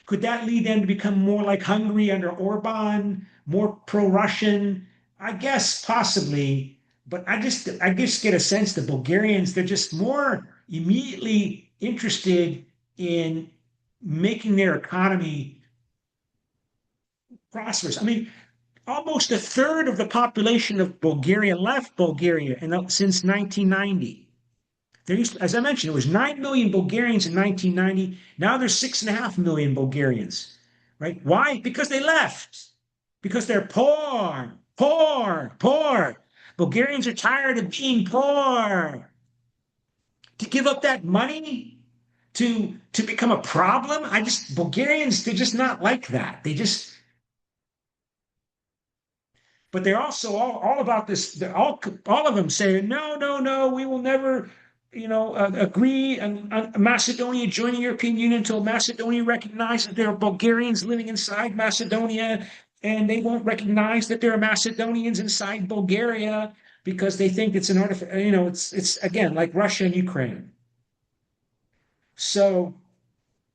Could that lead them to become more like Hungary under Orban, more pro-Russian? I guess possibly, but I just get a sense the Bulgarians, they're just more immediately interested in making their economy prosperous. I mean, almost a third of the population of Bulgaria left Bulgaria since 1990. As I mentioned, it was 9 million Bulgarians in 1990. Now there's 6.5 million Bulgarians, right? Why? Because they left. Because they're poor, poor, poor. Bulgarians are tired of being poor. To give up that money to become a problem, Bulgarians, they're just not like that. But they're also all about this. They're all of them say, no, no, no, we will never, agree on Macedonia joining the European Union until Macedonia recognizes that there are Bulgarians living inside Macedonia, and they won't recognize that there are Macedonians inside Bulgaria because they think it's an artificial, it's again like Russia and Ukraine. So,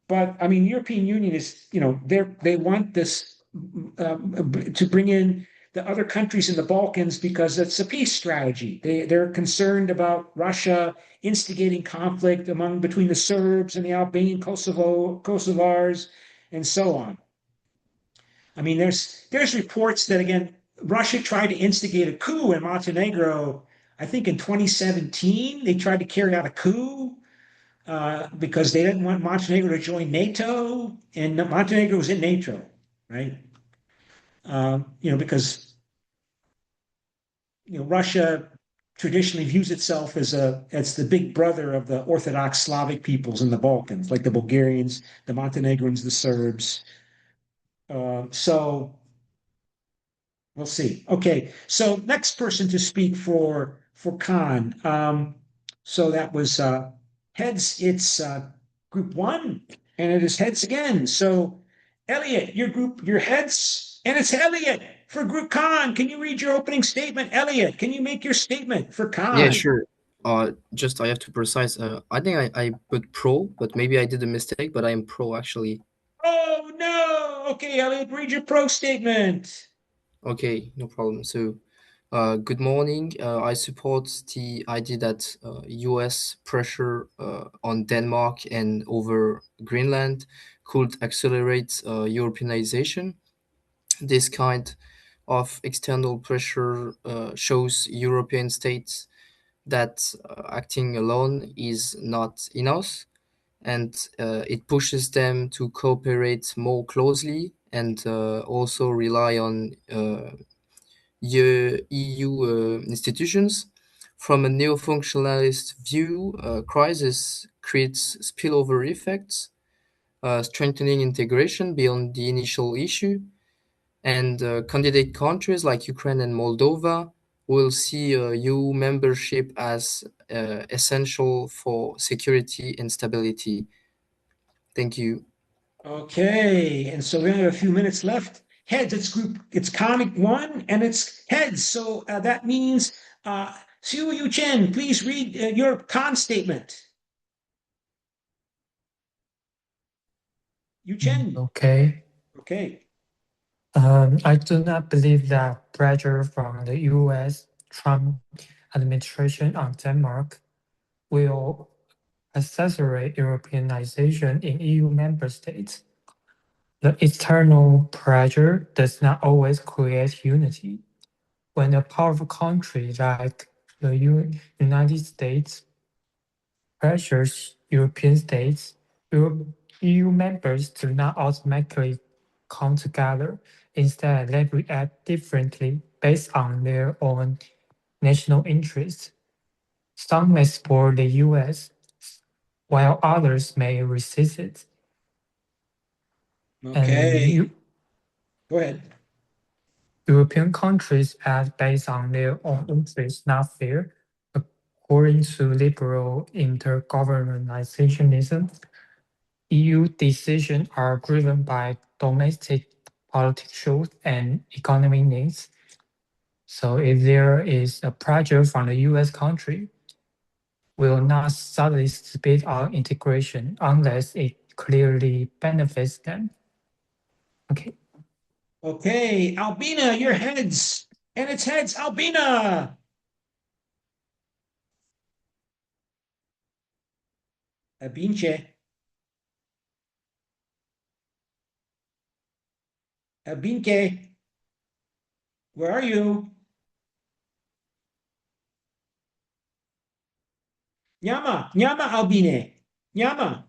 but I mean, European Union is, they want this to bring in the other countries in the Balkans because it's a peace strategy. They're concerned about Russia instigating conflict between the Serbs and the Albanian Kosovars and so on. I mean, there's reports that, again, Russia tried to instigate a coup in Montenegro. I think in 2017 they tried to carry out a coup because they didn't want Montenegro to join NATO, and Montenegro was in NATO, right? Because Russia traditionally views itself as the big brother of the Orthodox Slavic peoples in the Balkans, like the Bulgarians, the Montenegrins, the Serbs. So we'll see. Okay, so next person to speak for Khan. So that was heads. It's group one, and it is heads again. So Elliot, your heads, and it's Elliot for Group Khan. Can you read your opening statement, Elliot? Can you make your statement for Khan? Yeah, sure. Just I have to precise. I think I put pro, but maybe I did a mistake. But I am pro actually. Oh no! Okay, Elliot, read your pro statement. Okay, no problem. So, good morning. I support the idea that U.S. pressure on Denmark and over Greenland could accelerate Europeanization. This kind of external pressure shows European states that acting alone is not enough, and it pushes them to cooperate more closely and also rely on EU institutions. From a neo-functionalist view, crisis creates spillover effects, strengthening integration beyond the initial issue, and candidate countries like Ukraine and Moldova will see EU membership as essential for security and stability. Thank you. Okay, and so we only have a few minutes left. Heads, it's comic one, and it's heads. So that means Siu Yu Chen, please read your con statement. Yu Chen. Okay. Okay. I do not believe that pressure from the US Trump administration on Denmark will accelerate Europeanization in EU member states. The external pressure does not always create unity. When a powerful country like the United States pressures European states, EU members do not automatically come together. Instead, they react differently based on their own national interests. Some may support the US, while others may resist it. And Okay. Go ahead. European countries act based on their own interests, not fair. According to liberal intergovernmentalism, EU decisions are driven by domestic political and economic needs. So if there is a pressure from the US country, we will not suddenly speed up integration unless it clearly benefits them. Okay. Okay, Albina, your heads. And it's heads, Albina. Abinche. Abinke. Where are you? Nyama, Nyama Albine. Nyama.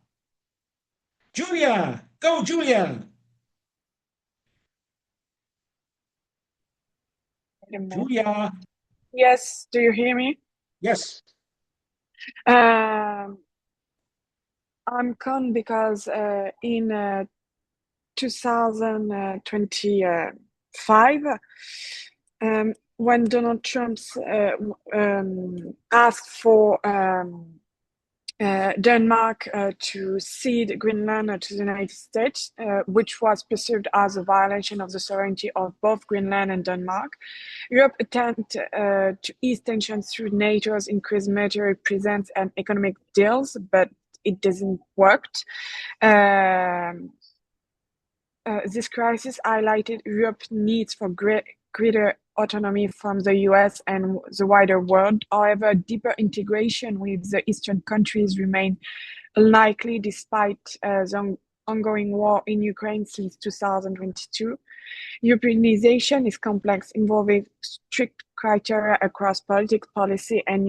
Julia, go Julia. Julia. Yes, do you hear me? Yes. I'm calm because in 2025, when Donald Trump asked for Denmark to cede Greenland to the United States, which was perceived as a violation of the sovereignty of both Greenland and Denmark. Europe attempted to ease tensions through NATO's increased military presence and economic deals, but it doesn't work. This crisis highlighted Europe's needs for greater autonomy from the US and the wider world. However, deeper integration with the Eastern countries remain unlikely despite the ongoing war in Ukraine since 2022. Europeanization is complex, involving strict criteria across politics, policy, and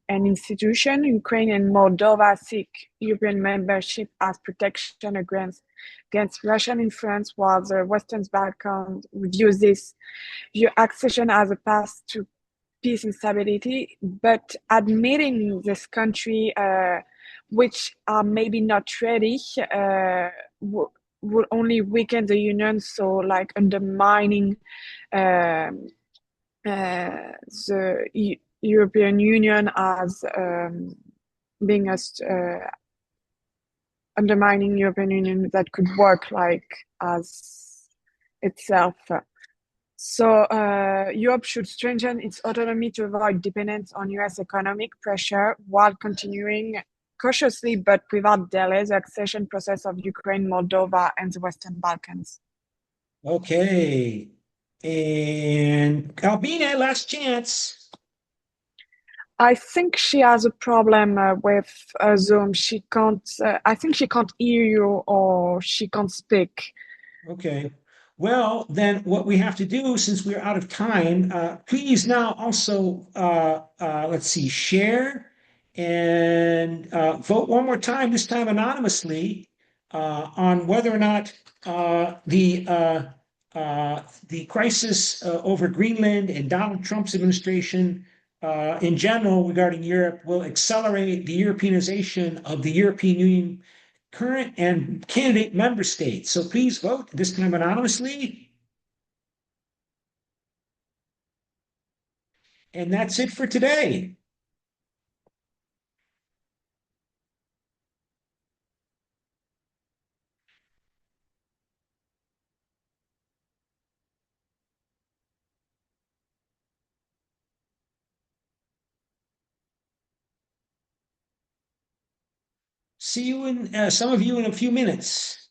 institution. Ukraine and Moldova seek European membership as protection against Russian influence, while the Western Balkans view accession as a path to peace and stability. But admitting this country, which are maybe not ready, will only weaken the union, so like undermining the European Union as being undermining European Union that could work like as itself. So Europe should strengthen its autonomy to avoid dependence on US economic pressure while continuing cautiously but without delay the accession process of Ukraine, Moldova, and the Western Balkans. Okay. And Albina, last chance. I think she has a problem with Zoom. She can't. I think she can't hear you or she can't speak. Okay. Well, then what we have to do, since we're out of time, please now also, let's see, share and vote one more time, this time anonymously, on whether or not the crisis over Greenland and Donald Trump's administration in general regarding Europe will accelerate the Europeanization of the European Union current and candidate member states. So please vote, this time anonymously. And that's it for today. See you in some of you in a few minutes.